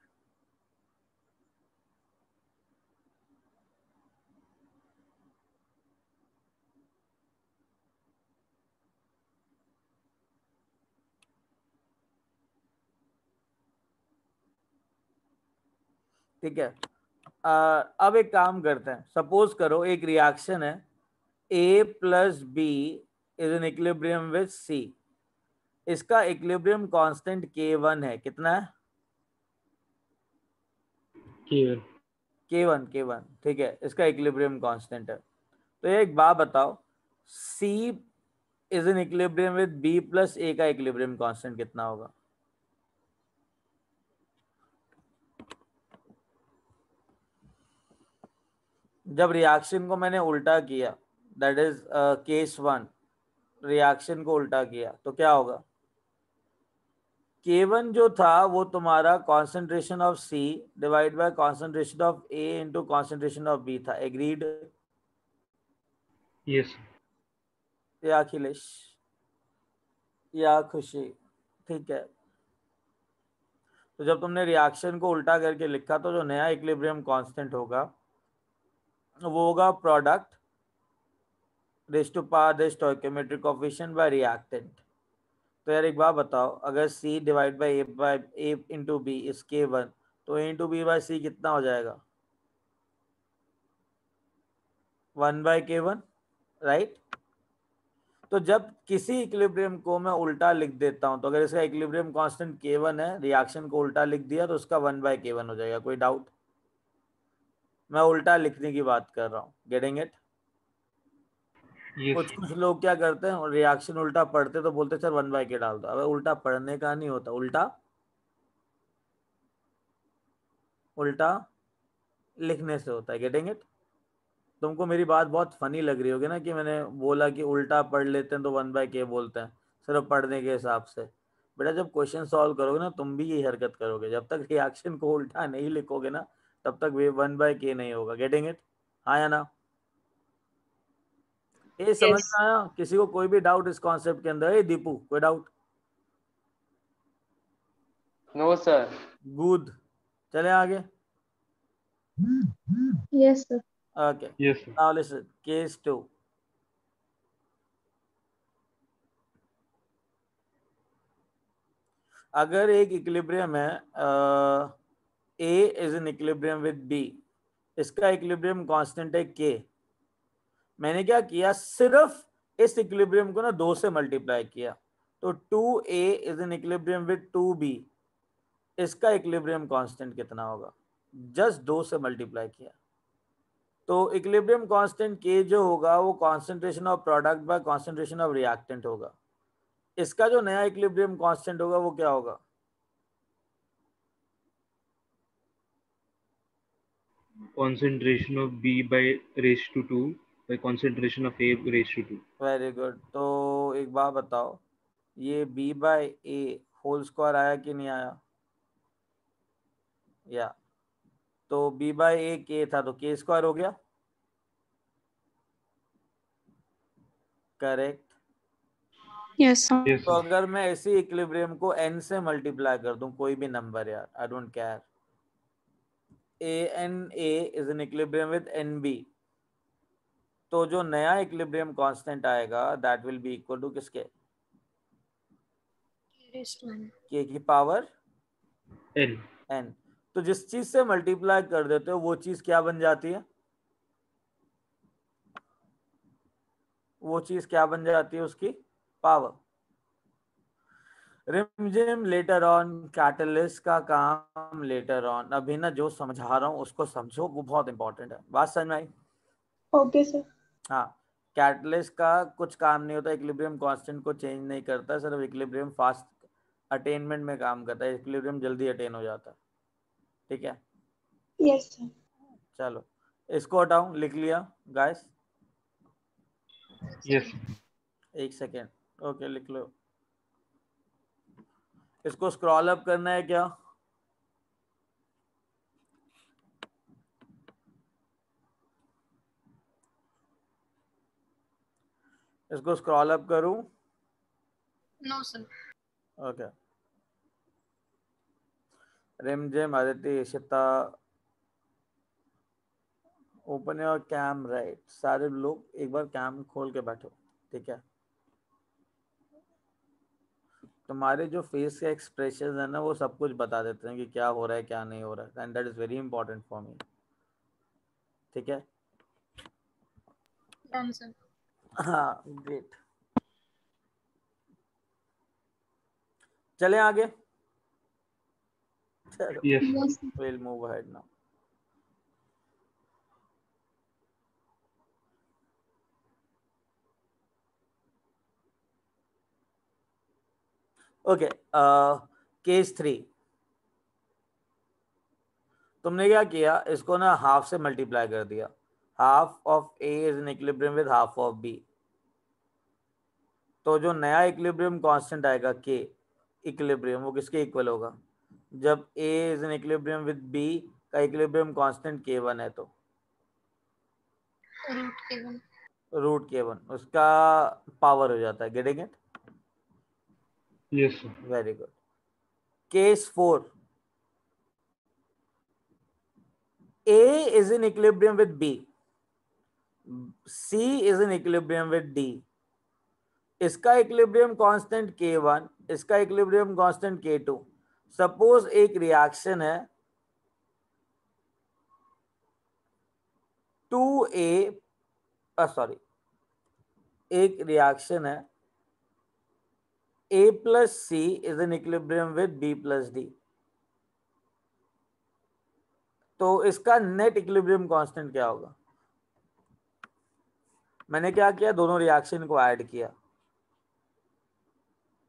ठीक है। अब एक काम करते हैं। सपोज करो एक रिएक्शन है A plus B is in equilibrium with C। इसका इक्विलिब्रियम कांस्टेंट K1 है। कितना है? K1। ठीक है, इसका इक्विलिब्रियम कांस्टेंट है। तो ये एक बात बताओ, C is in equilibrium with B plus A का इक्विलिब्रियम कांस्टेंट कितना होगा? जब रिएक्शन को मैंने उल्टा किया, दैट इज केस 1, रिएक्शन को उल्टा किया तो क्या होगा? K1 जो था वो तुम्हारा concentration of C divide by concentration of A into concentration of B था। एग्रीड? Yes sir. या अखिलेश या खुशी? ठीक है। तो जब तुमने रिएक्शन को उल्टा करके लिखा तो जो नया इक्विलिब्रियम कांस्टेंट होगा वो होगा product raise to power the stoichiometric coefficient by reactant. तो यार एक बात बताओ, अगर C divide by A into B is K1 तो A into B by C कितना हो जाएगा? 1/K1, right? तो जब किसी इक्विलिब्रियम को मैं उल्टा लिख देता हूं, तो अगर इसका इक्विलिब्रियम कांस्टेंट K1 है, रिएक्शन को उल्टा लिख दिया तो उसका 1/K1 हो जाएगा। कोई डाउट? मैं उल्टा लिखने की बात कर रहा हूँ। Getting it? Yes sir. कुछ लोग क्या करते हैं, रिएक्शन उल्टा पढ़ते तो बोलते सर 1/K डाल दो। अब उल्टा पढ़ने का नहीं होता, उल्टा लिखने से होता है। Getting it? तुमको मेरी बात बहुत फनी लग रही होगी ना कि मैंने बोला कि उल्टा पढ़ लेते हैं तो 1/K बोलते हैं सिर्फ पढ़ने के हिसाब से। बेटा जब क्वेश्चन सॉल्व करोगे ना तुम भी यही हरकत करोगे। जब तक रिएक्शन को उल्टा नहीं लिखोगे ना तब तक वे 1/K नहीं होगा। Getting it? हाँ या ना? ये समझ में आया? किसी को कोई भी डाउट इस कॉन्सेप्ट के अंदर? दीपू कोई डाउट? No sir. गुड, चले आगे। Yes, sir. Okay. Yes sir. Now listen, case 2. अगर एक इक्विलिब्रियम है A is in equilibrium with B, इसका इक्विलिब्रियम कांस्टेंट है K। मैंने क्या किया, सिर्फ इस इक्विलिब्रियम को ना 2 से मल्टीप्लाई किया, तो 2A is in equilibrium with 2B, इसका इक्विलिब्रियम कांस्टेंट कितना होगा? जस्ट 2 से मल्टीप्लाई किया। तो इक्विलिब्रियम कांस्टेंट K जो होगा वो concentration of product bye concentration of reactant होगा। इसका जो नया इक्विलिब्रियम कांस्टेंट होगा वो क्या होगा? Concentration of B by raised to 2 by concentration of A raised to 2. Very good. तो एक बात बताओ, ये B by A whole square आया कि नहीं आया? या तो B बाय ए के था तो के स्क्वायर हो गया, करेक्ट। Yes sir. Yes, तो sir. अगर मैं इसी इक्विलिब्रियम को n से मल्टीप्लाई कर दूं, कोई भी नंबर यार, I don't care, a is N equilibrium with nb, तो जो नया इक्विलिब्रियम कांस्टेंट आएगा that will be equal to किसके? k की पावर N. n। तो जिस चीज से मल्टीप्लाई कर देते हो वो चीज क्या बन जाती है? वो चीज क्या बन जाती है? उसकी पावर। रिमझिम लेटर ऑन, कैटलिस्ट का काम लेटर ऑन। अभी ना जो समझा रहा हूँ उसको समझो, वो बहुत इंपॉर्टेंट है। बात समझ में आई? Okay sir. हाँ, कैटलिस्ट का कुछ काम नहीं होता, इक्विलिब्रियम कांस्टेंट को चेंज नहीं करता, सिर्फ इक्विलिब्रियम फास्ट अटेनमेंट में काम करता है, इक्विलिब्रियम जल्दी अटेन हो जाता है। ठीक है, यस सर। चलो इसको हटाऊं, लिख लिया गाइस? Yes. एक सेकेंड, ओके लिख लो। इसको स्क्रॉल अप करना है क्या? इसको स्क्रॉल अप करूं? No sir. Okay. Rimjhim, Aditya, Ishita, open your cam right. सारे लोग एक बार कैम खोल के बैठो, ठीक है? तुम्हारे जो फेस के एक्सप्रेशन है ना वो सब कुछ बता देते हैं कि क्या हो रहा है क्या नहीं हो रहा है, and that is very important for me. ठीक है, डन सर। हाँ ग्रेट। चले आगे, चलो Yes. Yes. we'll move ahead now. Okay, case 3। तुमने क्या किया, इसको ना हाफ से मल्टीप्लाई कर दिया। Half of A is in equilibrium with half of B, तो जो नया इक्विलिब्रियम कांस्टेंट आएगा के इक्विलिब्रियम, वो किसके इक्वल होगा? जब A is in equilibrium with B का इक्विलिब्रियम कांस्टेंट k1 है तो रूट केवन। रूट k1 उसका पावर हो जाता है। Getting it? Yes, sir. Very good. Case 4, A is in equilibrium with B, C is in equilibrium with D, इसका equilibrium constant K1, इसका equilibrium constant K2। Suppose एक reaction है 2A, sorry, एक reaction है A plus C is in equilibrium with B plus D, तो इसका net equilibrium constant क्या होगा? मैंने क्या किया, दोनों रिएक्शन को ऐड किया।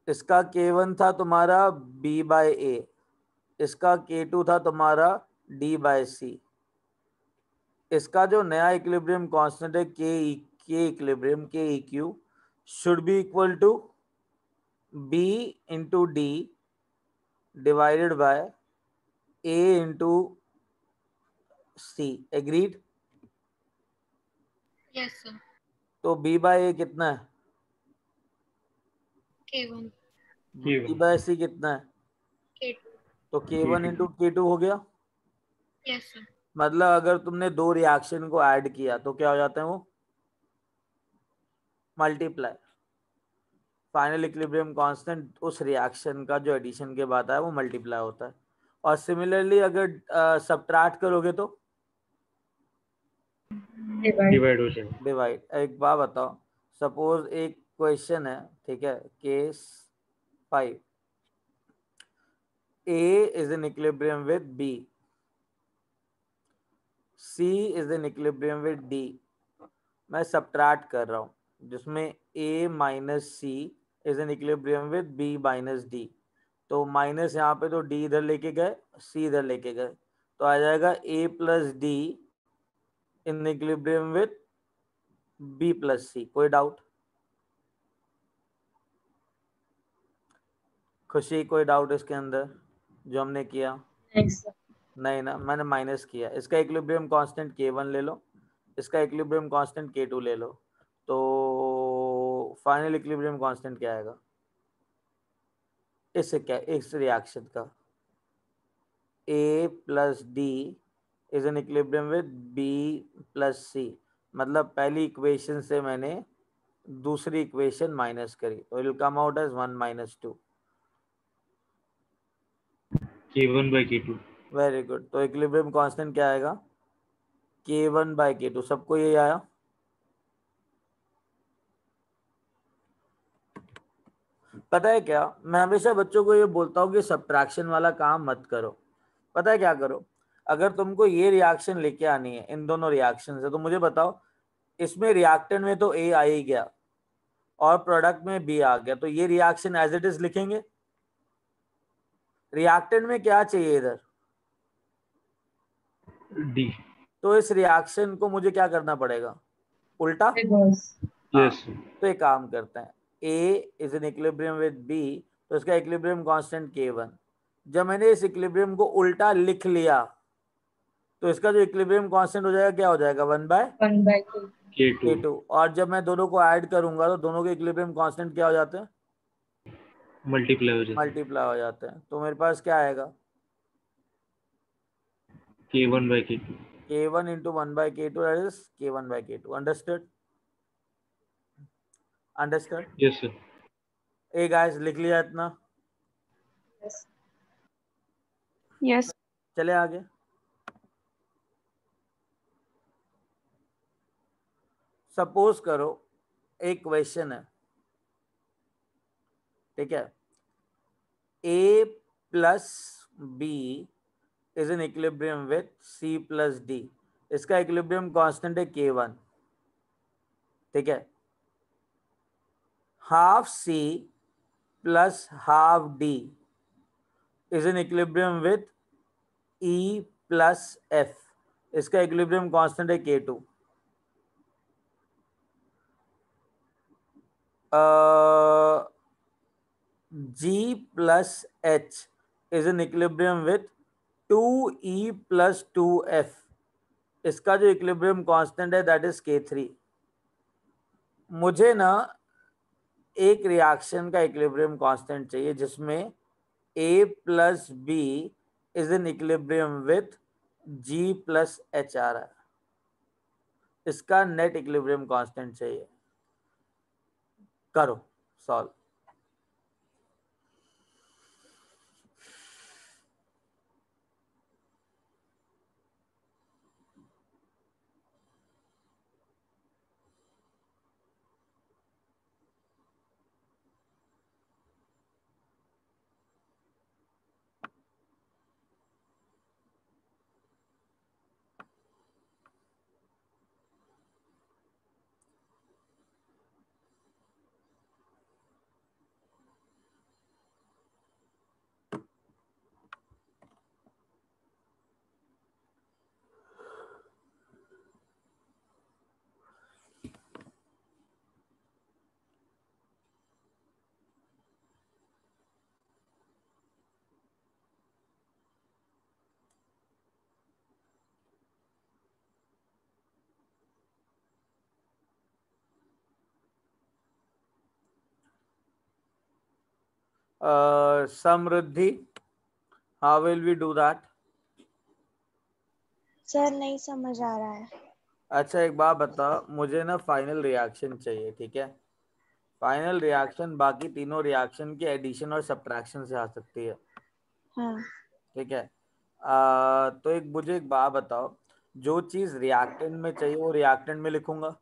इसका K1 था तुम्हारा B बाय ए, इसका K2 था तुम्हारा D बाय सी। इसका जो नया इक्विलिब्रियम कांस्टेंट है के इक्विलिब्रियम के EQ should be equal to B into D divided by A into C. Agreed? Yes sir. तो B बाय ए कितना है? केवन। B बाय सी कितना है? K2। तो K1 इंटू K2 हो गया। Yes sir. मतलब अगर तुमने दो रिएक्शन को ऐड किया तो क्या हो जाता है? वो मल्टीप्लाई। फाइनल इक्विलिब्रियम कांस्टेंट उस रिएक्शन का जो एडिशन के बाद आया वो मल्टीप्लाई होता है। और सिमिलरली अगर सबट्रैक्ट करोगे तो Divide हो जाएगा. डिवाइड। एक बात बताओ, सपोज एक क्वेश्चन है, ठीक है, case 5, A is in equilibrium with B, C is in equilibrium with D. मैं सबट्रैक्ट कर रहा हूँ जिसमें A minus C is in equilibrium with B minus D. तो माइनस यहाँ पे तो डी इधर लेके गए, सी इधर लेके गए, तो आ जाएगा A plus D in equilibrium with B plus C. कोई डाउट? खुशी कोई डाउट इसके अंदर जो हमने किया? नहीं ना, मैंने माइनस किया। इसका इक्विलिब्रियम कांस्टेंट K1 ले लो, इसका इक्विलिब्रियम कांस्टेंट K2 ले लो, तो फाइनल इक्विलिब्रियम कांस्टेंट क्या आएगा इससे? क्या इस रिएक्शन का A plus D is N equilibrium with B plus C. मतलब पहली इक्वेशन से मैंने दूसरी इक्वेशन माइनस करी, तो it will come out as 1 minus 2। K1 by K2। Very good. तो इक्विलिब्रियम कांस्टेंट क्या आएगा? K1 by K2। सबको ये आया? पता है क्या, मैं हमेशा बच्चों को ये बोलता हूँ कि सब्ट्रैक्शन वाला काम मत करो। पता है क्या करो, अगर तुमको ये रिएक्शन लेके आनी है इन दोनों रिएक्शन से, तो मुझे बताओ इसमें रिएक्टेंट में तो A आ ही गया और प्रोडक्ट में B आ गया, तो ये रिएक्शन एज इट इज लिखेंगे। रिएक्टेंट में क्या चाहिए इधर? D। तो इस रिएक्शन को मुझे क्या करना पड़ेगा? उल्टा। यस। तो एक काम करते हैं, A is in equilibrium with B, तो इसका इक्विलिब्रियम कांस्टेंट K1। जब मैंने इस इक्विलिब्रियम को उल्टा लिख लिया तो इसका जो इक्विलिब्रियम कांस्टेंट हो जाएगा क्या हो जाएगा? 1/K2। K2। और जब मैं दोनों को ऐड करूंगा तो दोनों के इक्विलिब्रियम कांस्टेंट क्या हो जाते हैं? मल्टीप्लाई हो जाता है। मल्टीप्लाई हो जाते हैं। तो मेरे पास क्या आएगा? K1 by K2। K1 into 1/K2, that is K1 by K2। Understood? Understood? Yes sir. A guys लिख लिया इतना? यस। चले आगे। सपोज करो एक क्वेश्चन है, ठीक है, A plus B is in equilibrium with C plus D। इसका इक्विलिब्रियम कांस्टेंट है K1, ठीक है। Half C plus half D is in equilibrium with E plus F। इसका इक्विलिब्रियम कांस्टेंट है K2। G plus H is in equilibrium with 2E plus 2F। इसका जो equilibrium constant है that is K3। मुझे ना एक रिएक्शन का equilibrium constant चाहिए जिसमें A plus B is in equilibrium with G plus H आ रहा है। इसका नेट इक्विलिब्रियम कांस्टेंट चाहिए। करो solve. Samriddhi, how will we do that? Sir नहीं समझ आ रहा है। अच्छा एक बात बता, मुझे ना फाइनल रिएक्शन चाहिए, ठीक है। फाइनल रिएक्शन बाकी तीनों रिएक्शन के एडिशन और सब्ट्रैक्शन से आ सकती है, हाँ। ठीक है। तो एक मुझे एक बात बताओ, जो चीज रिएक्टेंट में चाहिए वो रिएक्टेंट में लिखूंगा,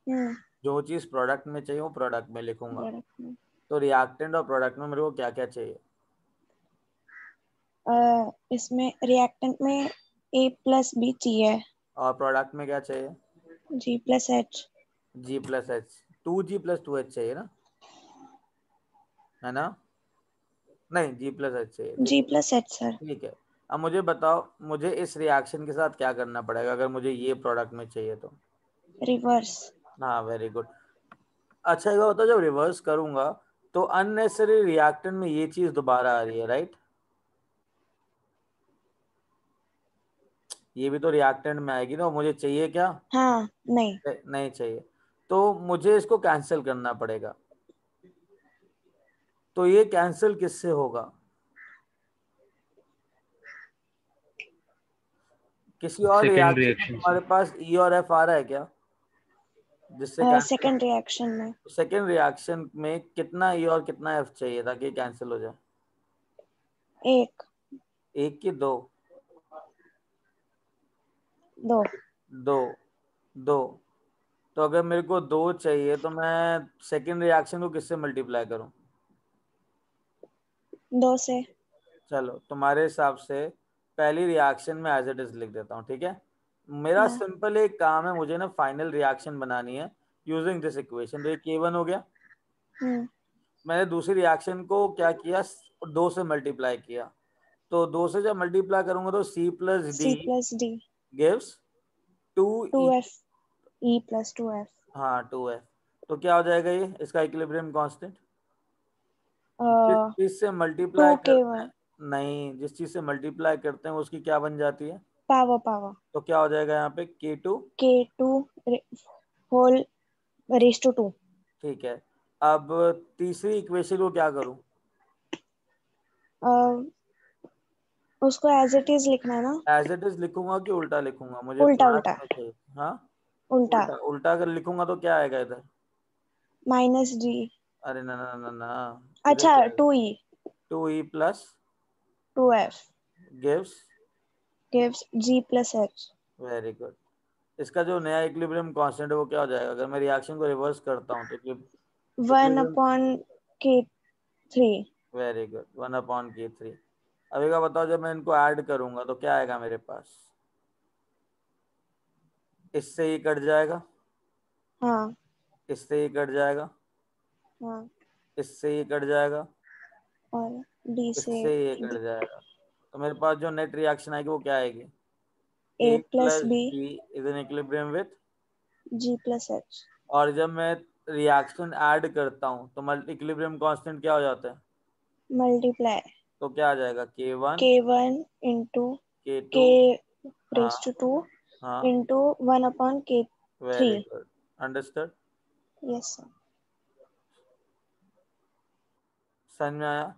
जो चीज प्रोडक्ट में चाहिए वो प्रोडक्ट में लिखूंगा। तो रिएक्टेंट और प्रोडक्ट में मेरे को क्या क्या चाहिए? इसमें रिएक्टेंट में A प्लस B चाहिए। और प्रोडक्ट में क्या चाहिए? G plus H। G plus H। 2G plus 2H चाहिए ना? है ना? नहीं, G+H चाहिए, ठीक है, G+H सर। ठीक है। अब मुझे बताओ, मुझे इस रिएक्शन के साथ क्या करना पड़ेगा अगर मुझे ये प्रोडक्ट में चाहिए तो? रिवर्स। हाँ, वेरी गुड। अच्छा, ये बताओ, जब रिवर्स करूंगा तो अननेसेसरी रिएक्टेंट में ये चीज दोबारा आ रही है, राइट? ये भी तो रिएक्टेंट में आएगी ना, मुझे चाहिए क्या? हाँ नहीं। नहीं चाहिए, तो मुझे इसको कैंसिल करना पड़ेगा। तो ये कैंसिल किससे होगा? किसी और सेकेंड रिएक्शन में रिएक्शन से। तुम्हारे पास ई और एफ आ रहा है क्या, जिससे कैंसिल? सेकंड रिएक्शन में सेकेंड रिएक्शन में कितना ई और कितना एफ चाहिए ताकि कैंसिल हो जाए? एक एक की दो? दो। दो। दो। तो अगर मेरे को दो चाहिए तो मैं सेकेंड रिएक्शन को किससे मल्टीप्लाई करूं? दो से। चलो, तुम्हारे हिसाब से पहली रिएक्शन में एज इट इज लिख देता हूँ, ठीक है? मेरा हाँ। सिंपल एक काम है, मुझे ना फाइनल रिएक्शन बनानी है यूजिंग दिस इक्वेशन। तो ये K1 हो गया। मैंने दूसरी रिएक्शन को क्या किया, दो से मल्टीप्लाई किया। तो दो से जब मल्टीप्लाई करूंगा तो C+D C+D gives 2E। 2F E+2F। हाँ, 2F। तो क्या हो जाएगा ये, इसका इक्विलिब्रियम कांस्टेंट? जिस चीज से मल्टीप्लाई करते 2K1 हैं, नहीं, जिस चीज से मल्टीप्लाई करते हैं उसकी क्या बन जाती है? पावर तो क्या हो जाएगा यहाँ पे, K2। K2 whole raise to 2। ठीक है। अब तीसरी इक्वेशन को क्या करूं? उसको एज इट इज लिखना है ना। एज इट इज लिखूंगा कि उल्टा लिखूंगा? मुझे उल्टा प्रोडक्ट उल्टा में चाहिए। हाँ, उल्टा। उल्टा। उल्टा अगर लिखूंगा तो क्या आएगा इधर? -D। अरे ना ना ना ना, इधर अच्छा क्या आएगा? 2E 2E plus 2F gives. gives G+H। Very good. इसका जो नया इक्विलिब्रियम कांस्टेंट है वो क्या हो जाएगा अगर मैं रिएक्शन को रिवर्स करता हूँ तो? 1/K3। Very good, 1/K3। अभी का बताओ, जब मैं इनको ऐड करूंगा तो क्या आएगा मेरे पास? इससे ही कट जाएगा, हाँ इससे ही कट जाएगा, हाँ। इससे ही कट जाएगा, और D से इससे ही कट जाएगा। तो मेरे पास जो नेट रिएक्शन आएगी वो क्या आएगी? A A plus plus B B is N equilibrium with. G+H। और जब मैं रिएक्शन ऐड करता हूँ तो इक्विलिब्रियम कांस्टेंट क्या हो जाता है? मल्टीप्लाई तो क्या आ जाएगा, K1 K1 into K2। K हाँ raised to 2 हाँ, into 1/K3। Very good, understood. Yes sir. समझ में आया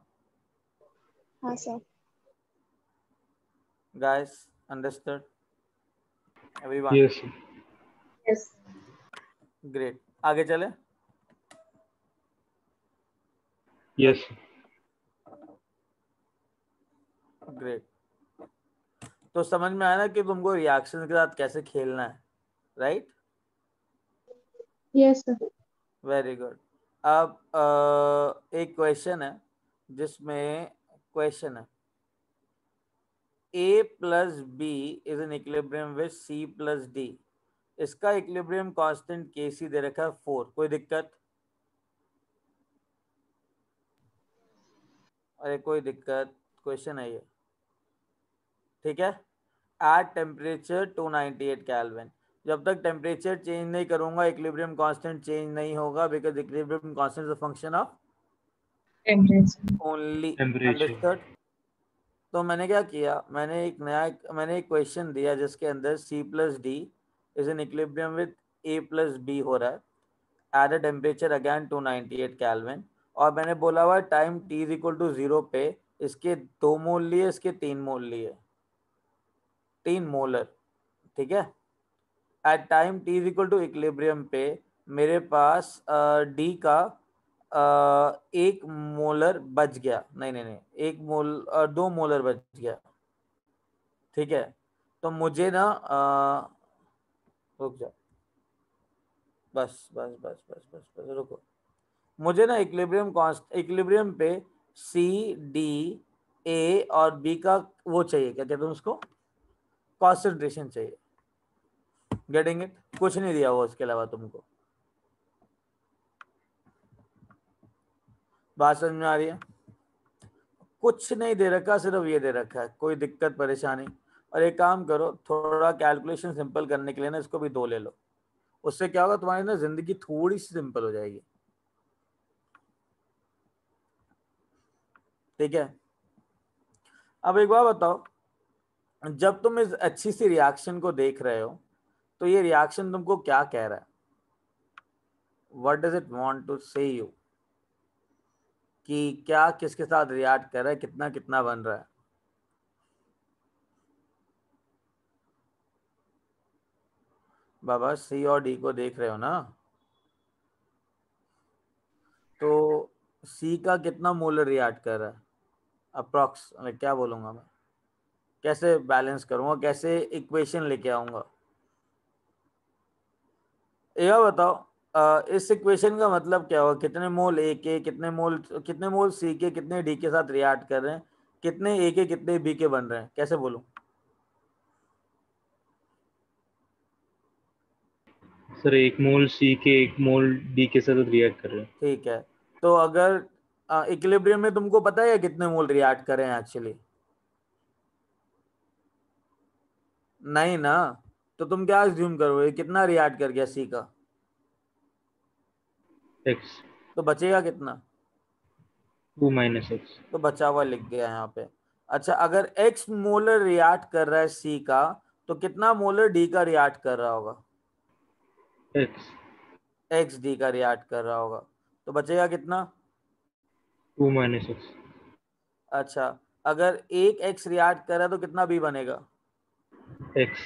हाँ sir. Guys? Understood everyone? Yes yes. Great, आगे चले। Yes great. तो समझ में आया ना कि तुमको रिएक्शन के साथ कैसे खेलना है, right? Yes sir. Very good. अब एक क्वेश्चन है जिसमें क्वेश्चन है A plus B is N equilibrium with C plus D। इसका इक्विलिब्रियम कांस्टेंट Kc दे रखा है 4। कोई दिक्कत? अरे कोई दिक्कत? क्वेश्चन है ये, ठीक है? At temperature 298 kelvin. जब तक टेम्परेचर चेंज नहीं करूंगा इक्विलिब्रियम कांस्टेंट चेंज नहीं होगा, because equilibrium constant is a function of temperature. Only. Temperature. Understood? तो मैंने क्या किया, मैंने एक क्वेश्चन दिया जिसके अंदर C plus D is N equilibrium with A plus B हो रहा है at a temperature again 298 kelvin. और मैंने बोला हुआ time t is equal to 0 पे इसके 2 मोल लिए, इसके 3 मोल लिए, 3 मोलर, ठीक है? At time t is equal to equilibrium पे मेरे पास डी का 1 मोलर बच गया, नहीं नहीं नहीं, 2 मोलर बच गया, ठीक है? तो मुझे ना रुक जा, बस बस बस बस बस बस रुको। मुझे ना इक्विलिब्रियम पे C D A और B का वो चाहिए, क्या कहते हैं उसको, कॉन्सेंट्रेशन चाहिए। Getting it? कुछ नहीं दिया हुआ उसके अलावा तुमको। बात समझ में आ रही है? कुछ नहीं दे रखा, सिर्फ ये दे रखा है, कोई दिक्कत परेशानी? और एक काम करो, थोड़ा कैलकुलेशन सिंपल करने के लिए ना इसको भी 2 ले लो, उससे क्या होगा तुम्हारी ना जिंदगी थोड़ी सी सिंपल हो जाएगी। ठीक है, अब एक बात बताओ, जब तुम इस अच्छी सी रिएक्शन को देख रहे हो तो ये रिएक्शन तुमको क्या कह रहा है? What does it want to say you, कि क्या किसके साथ रिएक्ट कर रहा है, कितना कितना बन रहा है? बाबा सी और डी को देख रहे हो ना, तो सी का कितना मोलर रिएक्ट कर रहा है अप्रॉक्स, क्या बोलूंगा मैं, कैसे बैलेंस करूंगा, कैसे इक्वेशन लेके आऊंगा? यह बताओ, इस इक्वेशन का मतलब क्या होगा? कितने मोल ए के, कितने मोल सी के, कितने डी के साथ रिएक्ट कर रहे हैं, कितने ए के कितने बी के बन रहे हैं, कैसे बोलूं? सर 1 मोल सी के 1 मोल डी के साथ रिएक्ट कर रहे हैं। ठीक है, तो अगर इक्विलिब्रियम में तुमको पता है कितने मोल रिएक्ट कर रहे हैं एक्चुअली? नहीं ना, तो तुम क्या अज्यूम करोगे, कितना रिएक्ट कर गया सी का? एक्स। तो बचेगा कितना? 2 माइनस एक्स। तो बचा हुआ लिख गया यहाँ पे। अच्छा, अगर x मोलर रिएक्ट कर रहा है सी का, तो कितना मोलर डी का रिएक्ट कर रहा होगा? एक्स। x डी का रिएक्ट कर रहा होगा, तो बचेगा कितना? 2 माइनस एक्स। अच्छा, अगर एक x रिएक्ट कर रहा है तो कितना b बनेगा? एक्स।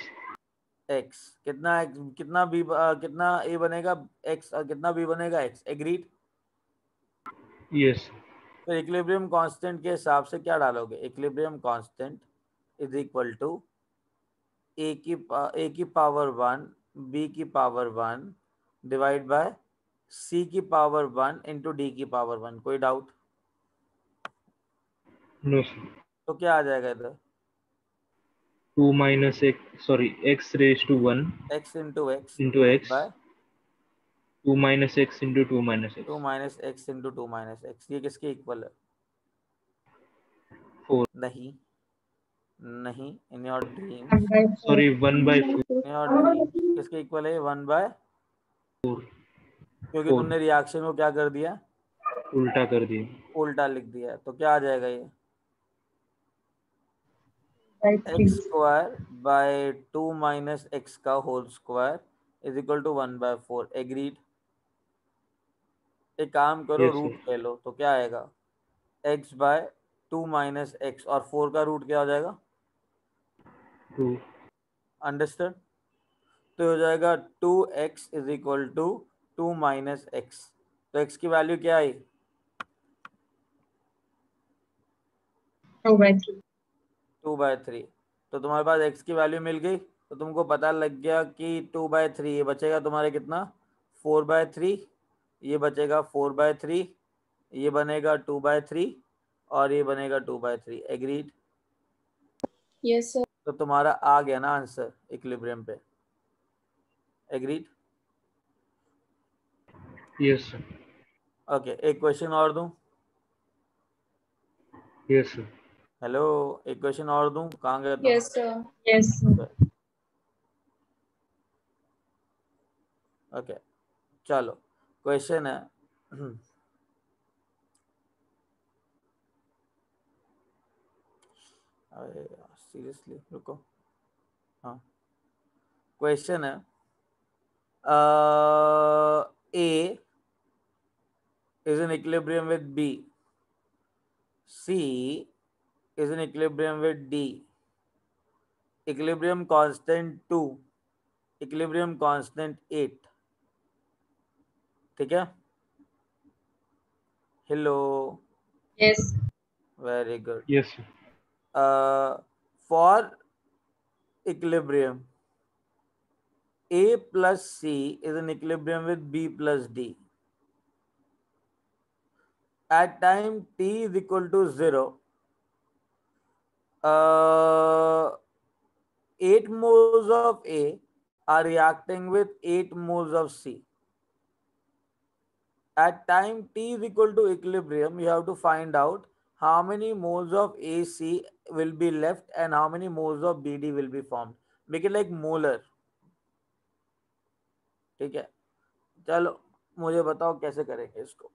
x कितना कितना b कितना a बनेगा x, और कितना b बनेगा x। एग्रीड? यस। तो इक्विलिब्रियम कांस्टेंट के हिसाब से क्या डालोगे? Equilibrium constant is equal to A की पावर 1 बी की पावर 1 डिवाइड बाय सी की पावर 1 इंटू डी की पावर 1। कोई डाउट? No sir. तो क्या आ जाएगा इधर? 2 minus x, sorry x raise to 1 x into x into divide x, by 2 minus x into 2 minus 2 x. Minus x into 2 minus x. ये किसके इक्वल है? 4। नहीं, नहीं, in your dream, sorry 1/4। In your dream किसके इक्वल है? 1/4, क्योंकि 4 तुमने रिएक्शन को क्या कर दिया? उल्टा कर दिए। उल्टा लिख दिया। तो क्या आ जाएगा ये? by X 3. Square by 2 minus X का whole square is equal to 1/4। Agreed? एक काम करो, यस रूट सर। ले लो, तो क्या आएगा? x बाय 2 माइनस एक्स, और 4 का रूट क्या हो जाएगा? 2। अंडरस्टैंड? तो हो जाएगा 2x is equal to 2 minus x. तो x की वैल्यू क्या आई? 2/3. 2/3। तो तुम्हारे पास x की वैल्यू मिल गई, तो तुमको पता लग गया कि 2/3। ये बचेगा तुम्हारे कितना? 4/3। ये बचेगा 4/3, ये बनेगा 2/3, और ये बनेगा 2/3। एग्रीड? Yes, sir. तो तुम्हारा आ गया ना आंसर इक्विलिब्रियम पे। एग्रीड? Yes sir. ओके, एक क्वेश्चन और दूं? Yes sir. हेलो, एक क्वेश्चन और दूं? कहाँ गए तुम? Yes, sir. Yes, sir. Okay, चलो, क्वेश्चन है अरे सीरियसली रुको। हाँ, क्वेश्चन है, A is in equilibrium with B, C is in equilibrium with D, equilibrium constant 2, equilibrium constant 8। ठीक है? Hello, Yes. Very good. Yes sir. For equilibrium A plus C is in equilibrium with B plus D. At time t is equal to 0, 8 moles of A are reacting with 8 moles of C. At time t is equal to equilibrium, you have to find out how many moles of AC will be left and how many moles of BD will be formed. Make it like molar. ठीक है, चलो मुझे बताओ कैसे करेंगे इसको.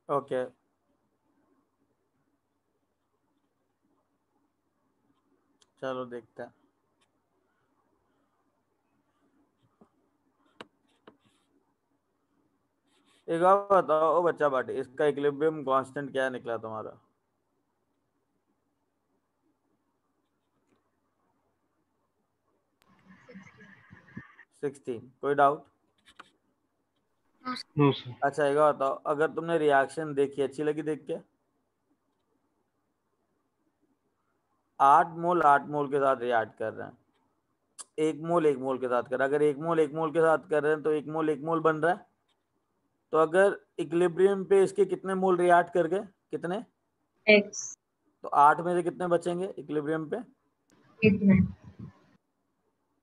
Okay, चलो देखते हैं. एक बार बताओ बच्चा बाटी, इसका इक्विलिब्रियम कांस्टेंट क्या निकला तुम्हारा? 16. कोई डाउट? No sir. अच्छा एक बार बताओ, अगर तुमने रिएक्शन देखी अच्छी लगी देख के? 8 मोल के साथ रिएक्ट कर रहे हैं, 1 मोल के साथ कर रहे हैं. अगर 1 मोल के साथ कर रहे हैं तो 1 मोल बन रहा है. तो अगर इक्विलिब्रियम पे इसके कितने मोल रिएक्ट कर गए? कितने? X. तो 8 में से कितने बचेंगे इक्विलिब्रियम पे? 8 में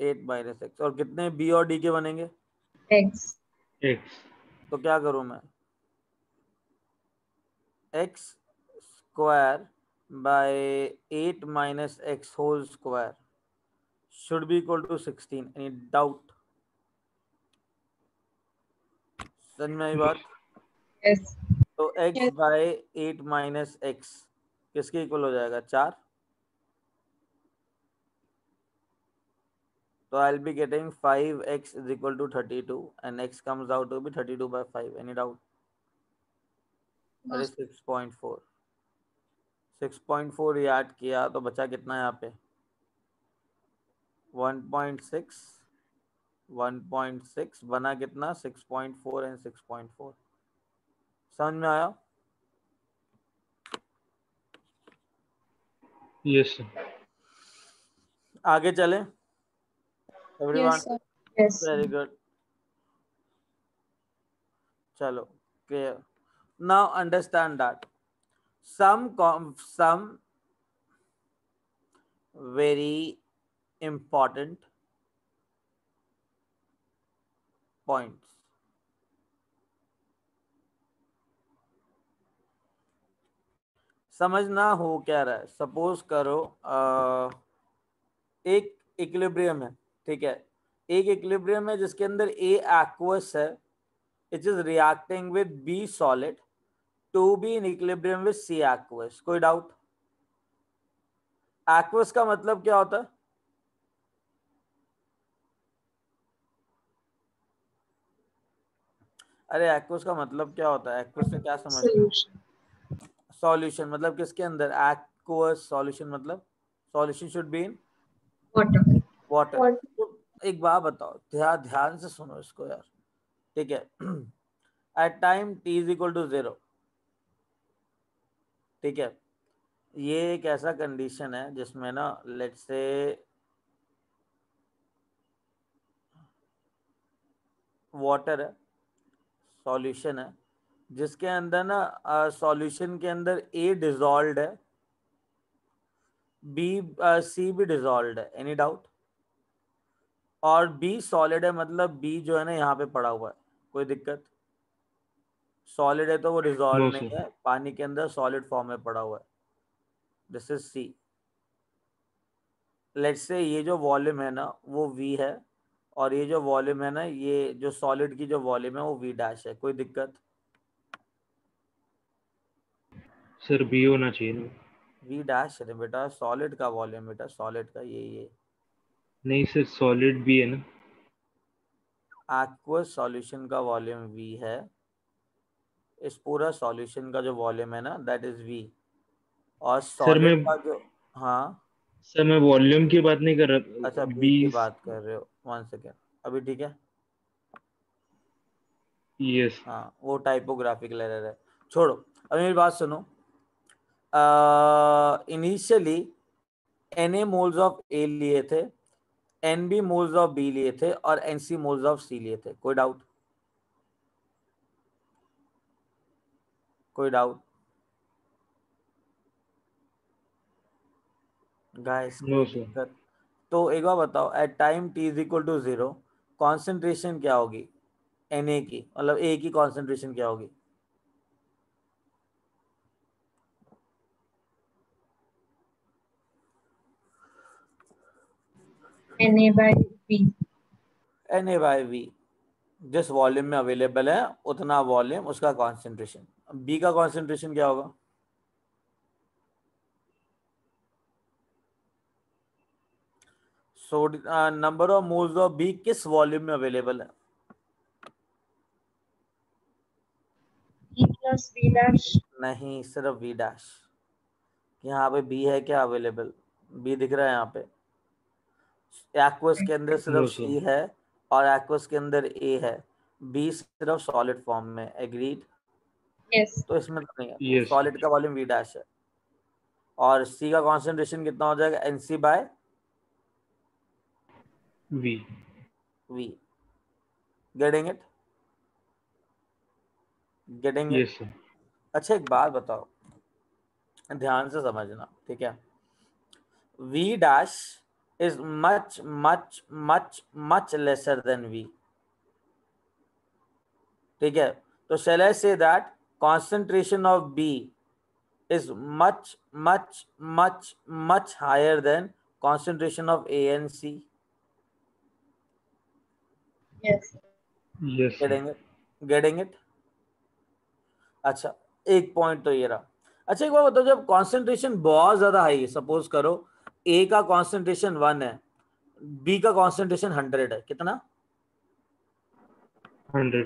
8 माइनस एक्स. और कितने बी और डी के बनेंगे? X. X. तो क्या करूं मैं? X square by 8 minus x whole square should be equal to 16. Any doubt? समझ में आई बात? Yes. तो x Yes. By 8 minus x किसके इक्वल हो जाएगा? 4. तो I'll be getting 5x is equal to 32 and x comes out to be 32 by 5. Any doubt? अरे 6.4. 6.4 याद किया तो बचा कितना यहाँ पे? 1.6. 1.6 बना कितना? 6.4 एंड 6.4. समझ में आया? Yes sir. आगे चले everyone? Yes, sir. Yes. Very good. चलो clear. Now understand that some very important points. समझना हो क्या रहा है. सपोज करो एक इक्विलिब्रियम है, ठीक है. एक इक्विलिब्रियम है जिसके अंदर ए एक्वस है, it is reacting with B solid to B in equilibrium with C aqueous. कोई डाउट? एक्वस का मतलब क्या होता है? अरे एक्वस का मतलब क्या होता है? एक्वस से क्या समझते हो? Solution. सॉल्यूशन. मतलब किसके अंदर? एक्वस सॉल्यूशन मतलब solution should be in Water. Water. Water. तो एक बात बताओ, ध्यान से सुनो इसको यार, ठीक है. At time t is equal to 0, ठीक है. ये एक ऐसा कंडीशन है जिसमें ना लेट्स से वाटर है, सॉल्यूशन है, जिसके अंदर ना सॉल्यूशन के अंदर ए डिजॉल्व है, बी सी भी डिजॉल्व है, एनी डाउट? और बी सॉलिड है, मतलब बी जो है ना यहाँ पे पड़ा हुआ है, कोई दिक्कत? सॉलिड है तो वो डिजॉल्व नो नहीं सर। है, पानी के अंदर सॉलिड फॉर्म में पड़ा हुआ है। This is C. Let's say ये जो वॉल्यूम है ना वो V है, और ये जो वॉल्यूम है ना, ये जो सॉलिड की जो वॉल्यूम है वो V डैश है, कोई दिक्कत? सर बी होना चाहिए ना। V डैश है बेटा, सॉलिड का वॉल्यूम बेटा, सॉलिड का ये नहीं सर, सॉलिड भी है ना। एक्वस सॉल्यूशन का वॉल्यूम V है, इस पूरा सॉल्यूशन का जो वॉल्यूम है ना दैट इज V, और सर सॉलिड मैं का जो, हाँ सर मैं वॉल्यूम की बात नहीं कर अच्छा रहा, V बी। की बात कर रहे हो, 1 सेकेंड, अभी ठीक है? यस। हाँ वो टाइपोग्राफिकल एरर है, छोड़ो। अभी मेरी बात सुनो। इनिशियली Na मोल्स ऑफ ए लिए थे, Nb मोल्स ऑफ बी लिए थे, और Nc मोल्स ऑफ सी लिए थे, कोई डाउट? कोई डाउट गाइस? नो कोई सर। दिक्कत? तो एक बार बताओ, at time t is equal to 0 concentration क्या होगी Na की, मतलब A की कॉन्सेंट्रेशन क्या होगी? Na/V। Na/V, जिस वॉल्यूम में अवेलेबल है उतना वॉल्यूम उसका कॉन्सेंट्रेशन। बी का कॉन्सेंट्रेशन क्या होगा? Number of moles of B किस वॉल्यूम में अवेलेबल है? E+V'। नहीं, सिर्फ V डैश। यहाँ पे बी है क्या अवेलेबल? बी दिख रहा है यहाँ पे? एक्वस के अंदर सिर्फ नो सर। सी है, और एक्वस के अंदर ए है, बी सिर्फ सॉलिड फॉर्म में, एग्रीड? यस। तो इसमें तो नहीं है, यस। सॉलिड का वॉल्यूम V डैश है, और सी का कॉन्सेंट्रेशन कितना हो जाएगा? V. NC/V। Getting it? Getting it? Yes sir. अच्छा एक बात बताओ, ध्यान से समझना, ठीक है? V dash is much lesser than V, ठीक है? तो shall I say that concentration of B is much higher than concentration of A and C? Yes. Yes sir. Getting it? Getting it? अच्छा एक पॉइंट तो ये रहा। अच्छा एक बार बताओ, जब कॉन्सेंट्रेशन बहुत ज्यादा हाई है, सपोज करो ए का कॉन्सेंट्रेशन 1 है, बी का कॉन्सेंट्रेशन 100 है, कितना? 100।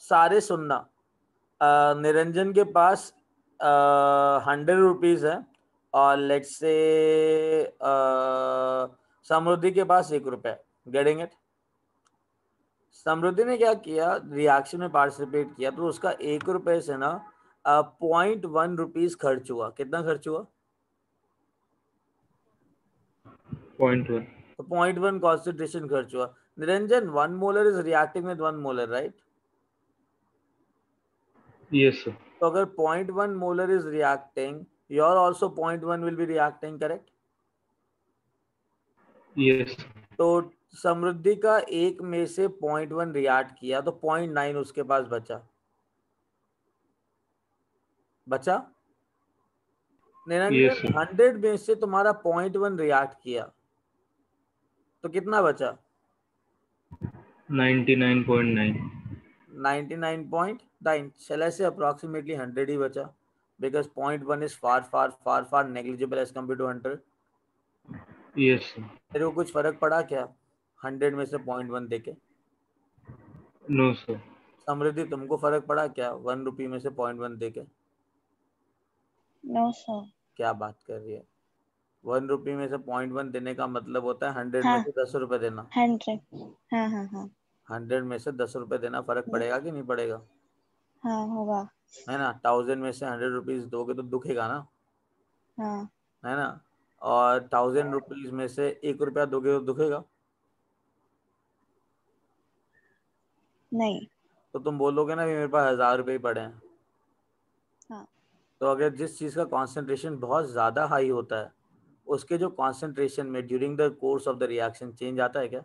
सारे सुनना, निरंजन के पास 100 रुपीज है, और लेट्स से समृद्धि के पास 1 रुपया। Getting it? समृद्धि ने क्या किया, रिएक्शन में पार्टिसिपेट किया, तो उसका 1 रुपये से ना 0.1 रुपीज खर्च हुआ। कितना खर्च हुआ? 0.1। तो 0.1 कॉन्सेंट्रेशन खर्च हुआ। Niranjan, 1 molar is reacting with 1 molar, right? Yes sir. तो अगर 0.1 molar is reacting, your also 0.1 will be reacting, correct? Yes. तो समृद्धि का 1 में से 0.1 रिएक्ट किया, तो 0.9 उसके पास बचा। Yes Niranjan, sir. 100 में से तुम्हारा 0.1 रिएक्ट किया, तो कितना बचा? 99.9। 99.9। shall I say approximately 100 ही बचा, because 0.1 is far negligible as compared to 100। Yes sir. तेरे को कुछ फर्क पड़ा क्या 100 में से 0.1 देके? No sir. समृद्धि, तुमको फर्क पड़ा क्या 1 रुपये में से 0.1 देके? No sir. क्या बात कर रही है? 1 रुपये में से 0.1 देने का मतलब होता है 100 में हाँ, से 10 रुपए देना। 100। हाँ हाँ हाँ। 100 में से 10 रुपए देना, फर्क पड़ेगा कि नहीं पड़ेगा? हाँ होगा। है ना? 1000 में से 100 रुपीज दोगे तो दुखेगा ना, हाँ। है ना? और 1000 रुपीज में से 1 रुपया दोगे तो दुखेगा? नहीं। तो तुम बोलोगे ना मेरे पास 1000 रुपये पड़े हैं। हाँ। तो अगर जिस चीज का कॉन्सेंट्रेशन बहुत ज्यादा हाई होता है उसके जो कॉन्सेंट्रेशन में during the course of the reaction change आता है क्या?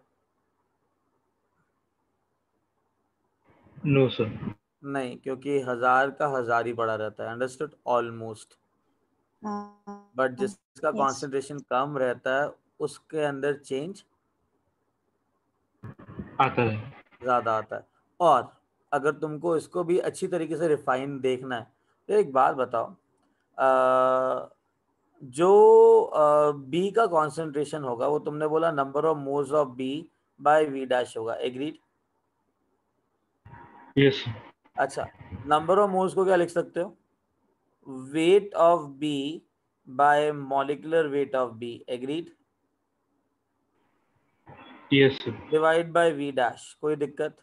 No sir. नहीं, क्योंकि 1000 का 1000 ही पड़ा रहता है। अंडरस्टूड? ऑलमोस्ट। हाँ। बट जिसका यस। कॉन्सेंट्रेशन कम रहता है उसके अंदर चेंज आता है। ज्यादा आता है। और अगर तुमको इसको भी अच्छी तरीके से रिफाइन देखना है तो एक बात बताओ, जो बी का कॉन्सेंट्रेशन होगा वो तुमने बोला number of moles of B by V dash होगा। एग्रीड? यस। अच्छा, नंबर ऑफ मोल्स को क्या लिख सकते हो? Weight of B by molecular weight of B. Agreed? Yes sir. Divide by V dash. कोई दिक्कत?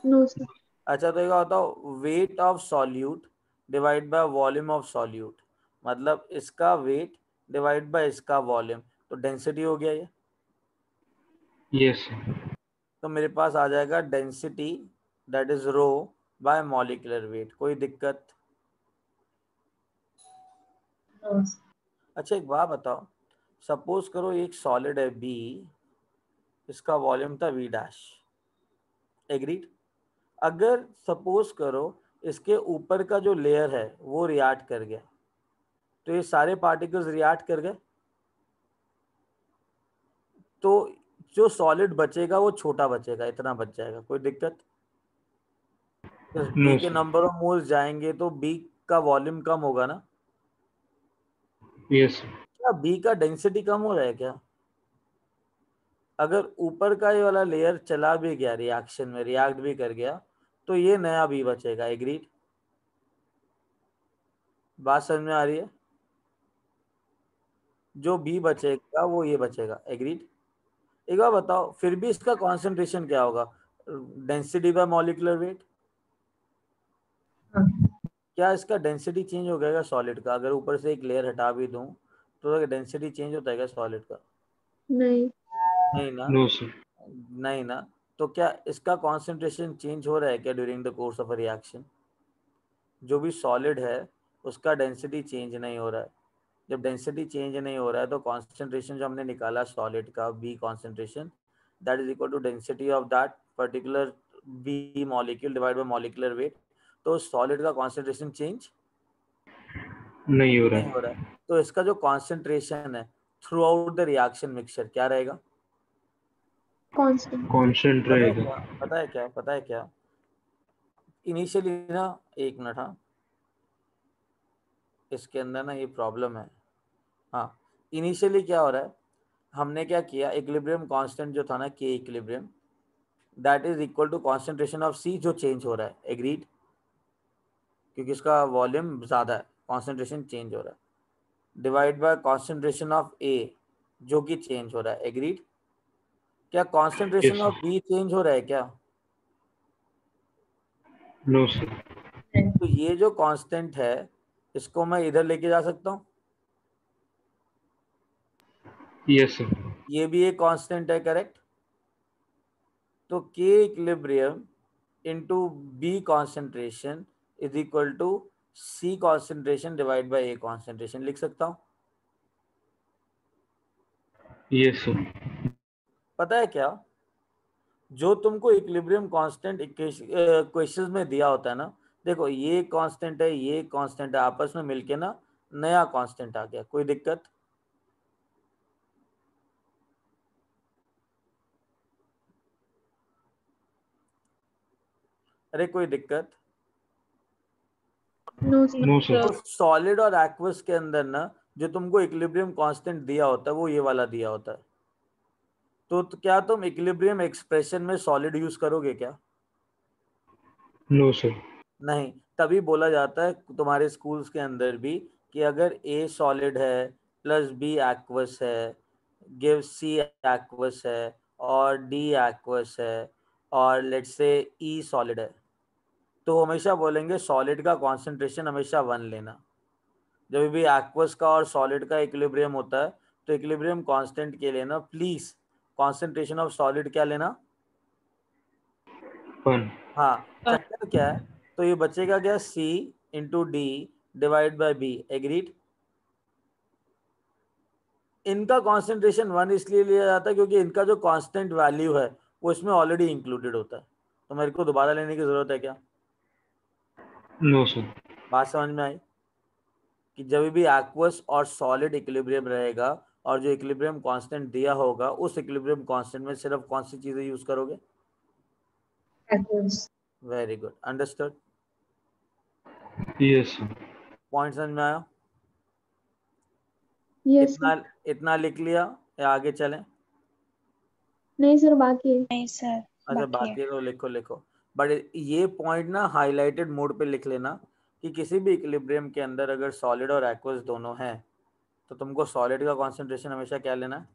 No sir. अच्छा, तो ये क्या होता है? Weight of solute divide by volume of solute, मतलब इसका वेट डिवाइड बाय इसका वॉल्यूम, तो डेंसिटी हो गया ये। Yes sir. तो मेरे पास आ जाएगा density that is rho by molecular weight. कोई दिक्कत? No sir. अच्छा, एक बात बताओ, सपोज करो एक सॉलिड है बी, इसका वॉल्यूम था वी डैश। एग्रीड? अगर सपोज करो इसके ऊपर का जो लेयर है वो रिएक्ट कर गया, तो ये सारे पार्टिकल्स रिएक्ट कर गए, तो जो सॉलिड बचेगा वो छोटा बचेगा, इतना बच जाएगा। कोई दिक्कत? बी नो के सर। नंबर ऑफ मोल्स जाएंगे तो बी का वॉल्यूम कम होगा ना? Yes sir. क्या बी का डेंसिटी कम हो रहा है क्या? अगर ऊपर का ये वाला लेयर चला भी गया रिएक्शन में, रिएक्ट भी कर गया, तो ये नया बी बचेगा। एग्रीड? बात समझ में आ रही है? जो बी बचेगा वो ये बचेगा। एग्रीड? एक बार बताओ, फिर भी इसका कॉन्सेंट्रेशन क्या होगा? Density bye molecular wait. हाँ। क्या इसका डेंसिटी चेंज हो गया सॉलिड का? अगर ऊपर से एक लेयर हटा भी दूं तो डेंसिटी चेंज होता है क्या सॉलिड का? नहीं। नहीं ना? No sir. नहीं ना? तो क्या इसका कॉन्सेंट्रेशन चेंज हो रहा है क्या during the course of a reaction? जो भी सॉलिड है उसका डेंसिटी चेंज नहीं हो रहा है। जब डेंसिटी चेंज नहीं हो रहा है तो कॉन्सेंट्रेशन जो हमने निकाला सॉलिड का B concentration, that is equal to density of that particular B molecule divide by molecular weight. तो सॉलिड का कॉन्सेंट्रेशन चेंज नहीं हो रहा नहीं हो है। रहा है। तो इसका जो कॉन्सेंट्रेशन है through out the reaction mixture क्या रहेगा? कांस्टेंट। कांस्टेंट पता है रहेगा। क्या? पता है क्या? पता है क्या? इनिशियली ना, एक मिनट, हाँ, इसके अंदर ना ये प्रॉब्लम है। हाँ, इनिशियली क्या हो रहा है, हमने क्या किया, इक्विलिब्रियम कांस्टेंट जो था ना के equilibrium, that is equal to concentration of C जो चेंज हो रहा है। एग्रीड? क्योंकि इसका वॉल्यूम ज़्यादा है, कॉन्सेंट्रेशन चेंज हो रहा है, divide by concentration of A जो कि चेंज हो रहा है। एग्रीड? क्या concentration yes of sir. B change हो रहा है क्या? No sir. तो ये जो कांस्टेंट है इसको मैं इधर लेके जा सकता हूँ, यस सर। ये भी एक कांस्टेंट है। करेक्ट? तो के equilibrium into B concentration is equal to C concentration divide by A concentration लिख सकता हूँ। Yes sir. पता है क्या, जो तुमको इक्विलिब्रियम कांस्टेंट क्वेश्चंस में दिया होता है ना, देखो ये कांस्टेंट है, ये कांस्टेंट है, आपस में मिलके ना नया कांस्टेंट आ गया। कोई दिक्कत? अरे कोई दिक्कत? No sir. No sir. तो सॉलिड और एक्वस के अंदर ना जो तुमको इक्विलिब्रियम कांस्टेंट दिया होता है वो ये वाला दिया होता है। तो क्या तुम इक्विलिब्रियम एक्सप्रेशन में सॉलिड यूज करोगे क्या? No sir. नहीं। तभी बोला जाता है तुम्हारे स्कूल्स के अंदर भी कि अगर ए सॉलिड है प्लस बी एक्वस है, गिव सी एक्वस है और डी एक्वस है और लेट्स से ई सॉलिड है, तो हमेशा बोलेंगे सॉलिड का कॉन्सेंट्रेशन हमेशा 1 लेना। जब भी एक्वस का और सॉलिड का इक्विलिब्रियम होता है तो इक्विलिब्रियम कांस्टेंट के लिए ना प्लीज कॉन्सेंट्रेशन ऑफ सॉलिड क्या लेना? 1. हाँ, चक्कर क्या है, तो ये बचेगा क्या, C into D divide by B, agreed. इनका कॉन्सेंट्रेशन 1 इसलिए लिया जाता है क्योंकि इनका जो कांस्टेंट वैल्यू है वो इसमें ऑलरेडी इंक्लूडेड होता है, तो मेरे को दोबारा लेने की जरूरत है क्या? No, sir. बात समझ में आई कि जब भी एक्वस और सॉलिड इक्विलिब्रियम रहेगा और जो इक्विलिब्रियम कांस्टेंट दिया होगा उस इक्विलिब्रियम कांस्टेंट में सिर्फ कौन सी चीजें यूज करोगे? Very good, understood. Yes, sir. Point समझ में आया? यस इतना इतना लिख लिया या आगे चलें? नहीं सर बाकी है। नहीं सर, अच्छा बाकी है। बाकी है तो लिखो लिखो, बट ये पॉइंट ना हाईलाइटेड मोड पे लिख लेना कि किसी भी इक्विलिब्रियम के अंदर अगर सॉलिड और एक्वस दोनों हैं तो तुमको सॉलिड का कॉन्सेंट्रेशन हमेशा क्या लेना है?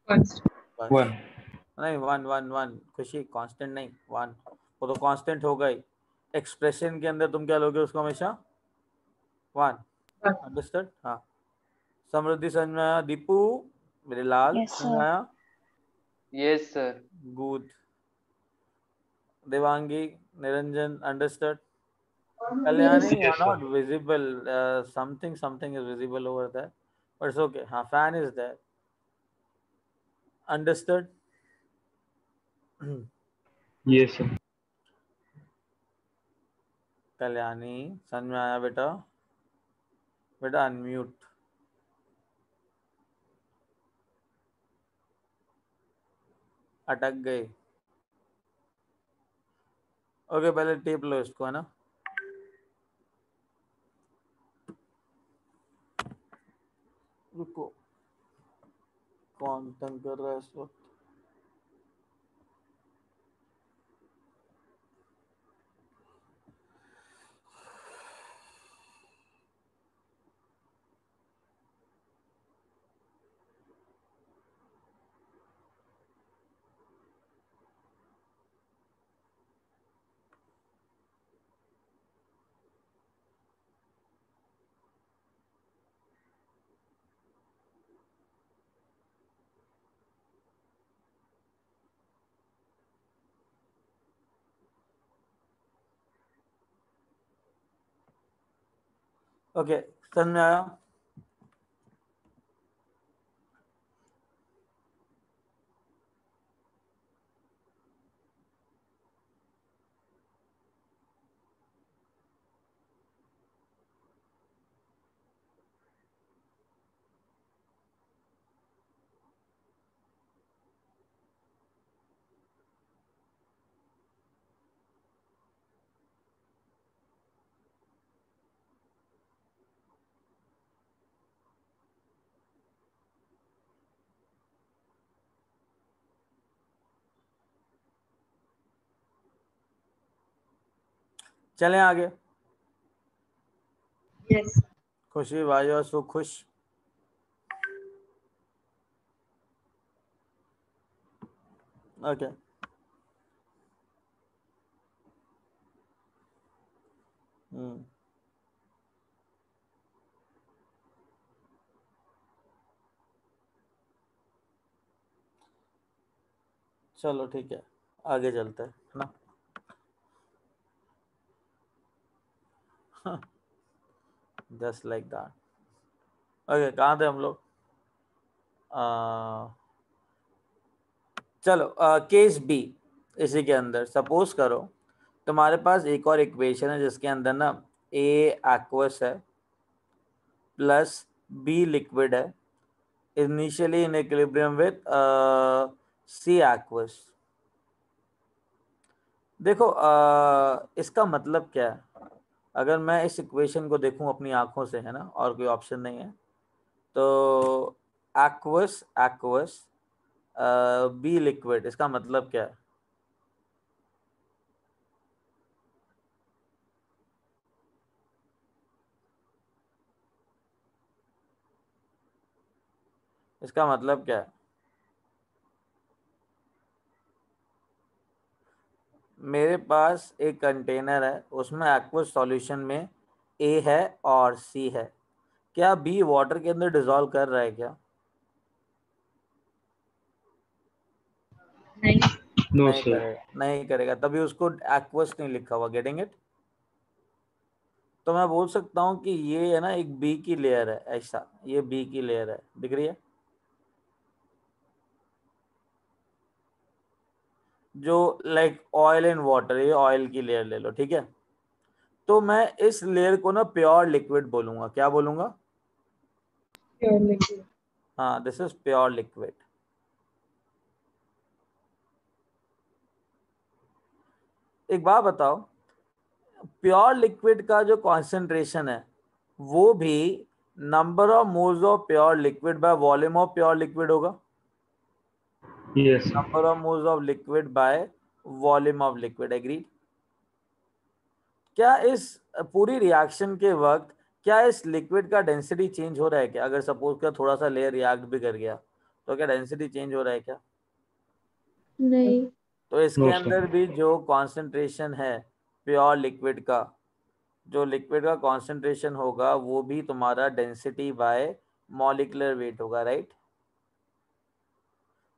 बस। 1. नहीं, 1 खुशी, कांस्टेंट नहीं, 1 वो तो कांस्टेंट होगा ही। एक्सप्रेशन के अंदर तुम क्या लोगे उसको? हमेशा 1, अंडरस्टूड। हाँ, समृद्धि समझ में आया? दीपू मेरे लाल Yes, समझ में sir. आया? Yes, sir. Good. Devangi, Niranjan, understood. Kalyani, Yes, you're sir. not visible. Something is visible over there, but it's okay. हाँ, fan is there. Understood? Yes, sir. Kalyani समझ में आया बेटा? बेटा अनम्यूट। अटक गए। ओके, पहले टेप लो इसको, है ना? रुको, कौन तंग कर रहा है इस वक्त? ओके, समझ में आया? चलें आगे। यस खुशी भाई और सो खुश। ओके, चलो ठीक है, आगे चलते हैं, है ना? Just like that. ओके, कहाँ थे हम लोग? चलो, केस बी, इसी के अंदर सपोज करो तुम्हारे पास एक और इक्वेशन है जिसके अंदर ना ए एक्वस है प्लस बी लिक्विड है, initially in equilibrium with C aqueous. देखो, इसका मतलब क्या है? अगर मैं इस इक्वेशन को देखूं अपनी आंखों से, है ना, और कोई ऑप्शन नहीं है, तो एक्वस एक्वस बी लिक्विड, इसका मतलब क्या है? इसका मतलब क्या है? मेरे पास एक कंटेनर है, उसमें एक्वस सॉल्यूशन में ए है और सी है, क्या बी वाटर के अंदर डिसॉल्व कर रहा है क्या? नहीं No, नहीं sir. करेगा, नहीं करेगा, तभी उसको एक्वस नहीं लिखा हुआ। Getting it? तो मैं बोल सकता हूँ कि ये है ना एक बी की लेयर है, ऐसा, ये बी की लेयर है, दिख रही है? जो लाइक ऑयल एंड वाटर, ये ऑयल की लेयर ले लो, ठीक है? तो मैं इस लेयर को ना प्योर लिक्विड बोलूंगा। क्या बोलूंगा? Pure liquid. हाँ, दिस इज प्योर लिक्विड। एक बात बताओ, प्योर लिक्विड का जो कॉन्सेंट्रेशन है वो भी number of moles of pure liquid bye volume of pure liquid होगा। Yes, sir. Number of moles of liquid bye volume of liquid. Agreed? क्या इस पूरी रिएक्शन के वक्त क्या इस लिक्विड का डेंसिटी चेंज हो रहा है क्या? अगर सपोज का थोड़ा सा लेयर रिएक्ट भी कर गया तो क्या डेंसिटी चेंज हो रहा है क्या? नहीं। तो इसके No, sir. अंदर भी जो कॉन्सेंट्रेशन है प्योर लिक्विड का, जो लिक्विड का कॉन्सेंट्रेशन होगा वो भी तुम्हारा डेंसिटी बाय मॉलिक्यूलर वेट होगा, राइट?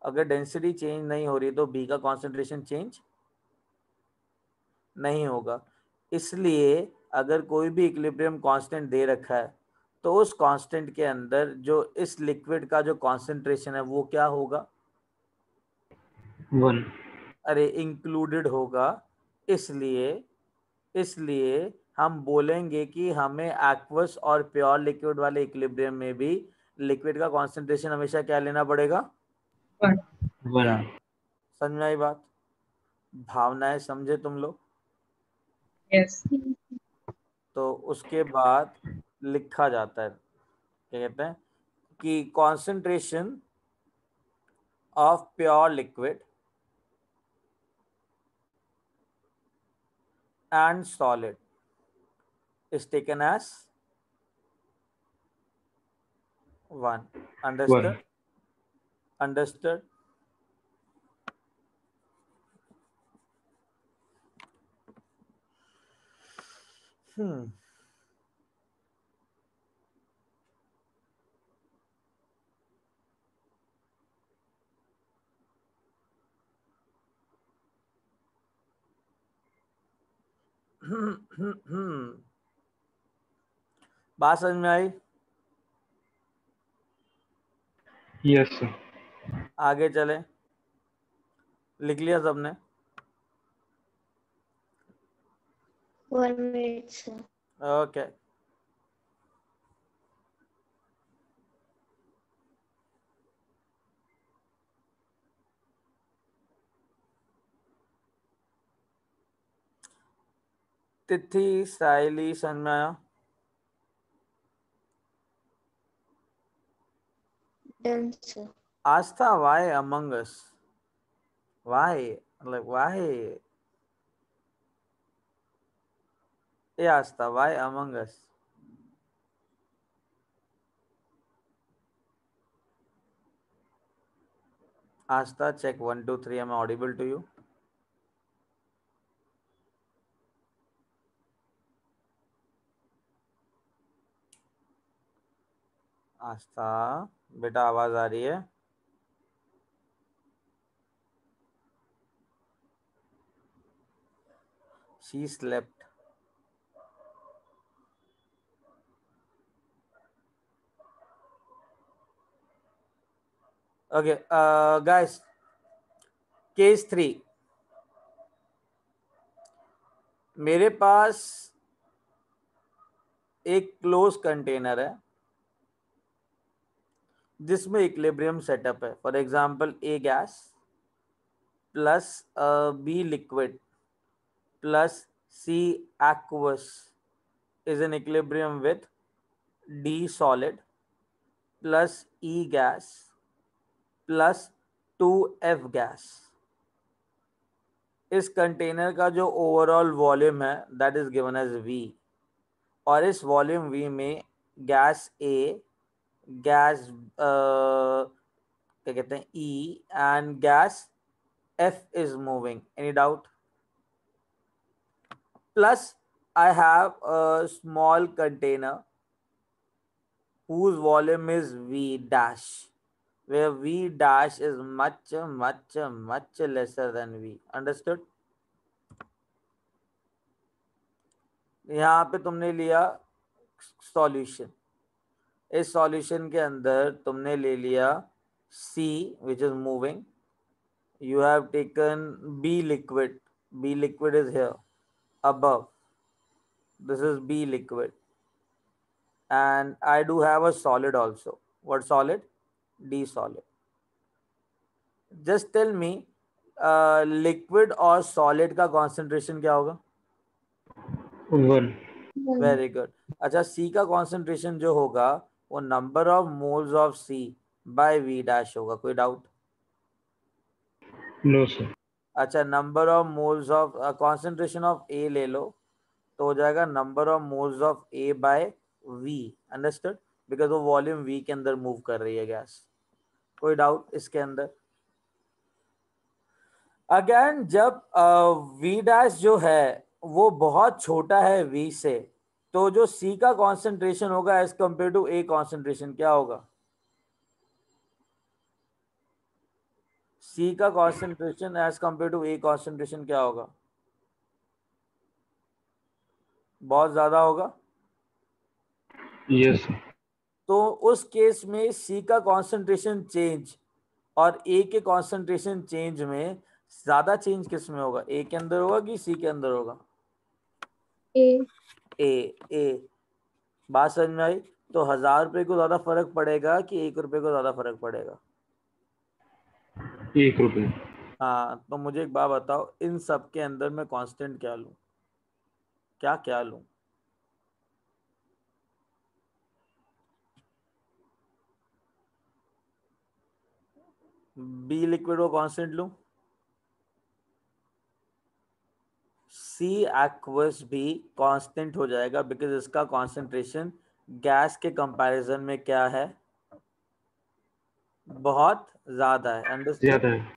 अगर डेंसिटी चेंज नहीं हो रही तो बी का कॉन्सेंट्रेशन चेंज नहीं होगा। इसलिए अगर कोई भी इक्विलिब्रियम कांस्टेंट दे रखा है तो उस कांस्टेंट के अंदर जो इस लिक्विड का जो कॉन्सेंट्रेशन है वो क्या होगा? 1. अरे इंक्लूडेड होगा। इसलिए इसलिए हम बोलेंगे कि हमें एक्वस और प्योर लिक्विड वाले इक्विलिब्रियम में भी लिक्विड का कॉन्सेंट्रेशन हमेशा क्या लेना पड़ेगा? 1. समझ में आई बात? भावनाएं समझे तुम लोग? यस। तो उसके बाद लिखा जाता है, क्या कहते हैं कि concentration of pure liquid and solid is taken as 1. Understood? 1. Understood? Hmm. बात समझ में आई? Yes, sir. आगे चले, लिख लिया सबने? 1 minute, sir. ओके। तिथि, साइली, समझ में आया? Done, sir. Aastha, why among us? Why? Like why? ये आस्था, why among us? Aastha, check 1 2 3. Am I audible to you? आस्था बेटा, आवाज आ रही है? She slept. Okay, guys, case 3. मेरे पास एक क्लोज कंटेनर है जिसमें इक्विलिब्रियम सेटअप है। For example A gas plus B liquid plus C aqueous is in equilibrium with D solid plus E gas plus 2F gas. इस container का जो overall volume है that is given as V, और इस volume V में gas A, gas क्या कहते हैं E and gas F is moving. Any doubt? Plus I have a small container whose volume is V dash, where V dash is much lesser than V. Understood? यहाँ पे तुमने लिया solution, इस solution के अंदर तुमने ले लिया C which is moving. You have taken B liquid. B liquid is here above. This is B liquid. And I do have a solid also. What solid? D solid. Just tell me liquid और solid का concentration क्या होगा? 1. Very good. अच्छा, C का concentration जो होगा वो number of moles of C by V dash होगा. कोई doubt? No, sir. अच्छा, number of moles of concentration of A ले लो तो हो जाएगा number of moles of A by V. Understood? Because वो वॉल्यूम वी के अंदर मूव कर रही है गैस. कोई डाउट इसके अंदर? अगेन जब वी डैश जो है वो बहुत छोटा है वी से, तो जो सी का कॉन्सेंट्रेशन होगा as compare to A concentration क्या होगा? सी का concentration as compare to A concentration क्या होगा? बहुत ज्यादा होगा. Yes, sir. तो उस केस में सी का कॉन्सेंट्रेशन चेंज और ए के कॉन्सेंट्रेशन चेंज में ज्यादा चेंज किस में होगा? ए के अंदर होगा कि सी के अंदर होगा? ए. ए. बात समझ में आई? तो 1000 रुपए को ज्यादा फर्क पड़ेगा कि 1 रुपए को ज्यादा फर्क पड़ेगा? 1 रुपए. हाँ, तो मुझे एक बात बताओ, इन सब के अंदर मैं कांस्टेंट क्या लूं? क्या लूं? बी लिक्विड को कांस्टेंट लूं, सी एक्वस भी कांस्टेंट हो जाएगा बिकॉज इसका कॉन्सेंट्रेशन गैस के कंपैरिजन में क्या है? बहुत ज्यादा है. अंडरस्टूड? ज्यादा है.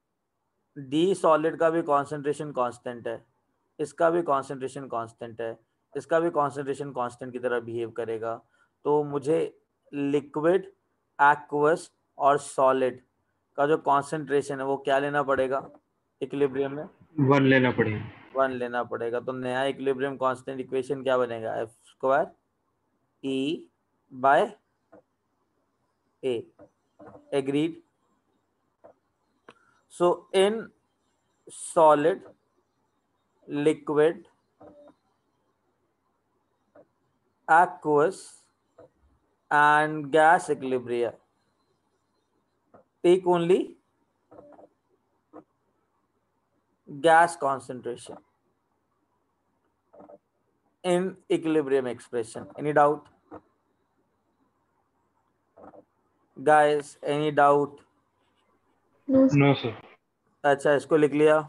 डी सॉलिड का भी कॉन्सेंट्रेशन कांस्टेंट है, इसका भी कॉन्सेंट्रेशन कांस्टेंट है, इसका भी कॉन्सेंट्रेशन कांस्टेंट की तरह बिहेव करेगा. तो मुझे लिक्विड, एक्वस और सॉलिड का जो कॉन्सेंट्रेशन है वो क्या लेना पड़ेगा इक्विलिब्रियम में? 1 लेना पड़ेगा. 1 लेना पड़ेगा. तो नया इक्विलिब्रियम कांस्टेंट इक्वेशन क्या बनेगा? F square E bye A. Agreed? So in solid, liquid, aqueous and gas equilibria, take only gas concentration in equilibrium expression. Any doubt? Guys, any doubt? No, sir. No, sir. अच्छा, इसको लिख लिया.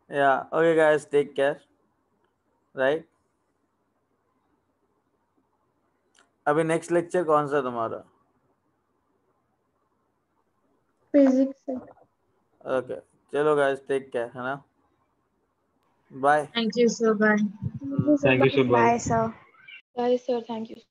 Yeah, okay guys, take care. Right? अभी next lecture कौन सा तुम्हारा? Physics है. Okay, चलो गाइस, टेक केयर, है ना? Bye. Thank you, sir. Bye. Thank you, sir. Bye. Bye, sir. Bye, sir. Thank you.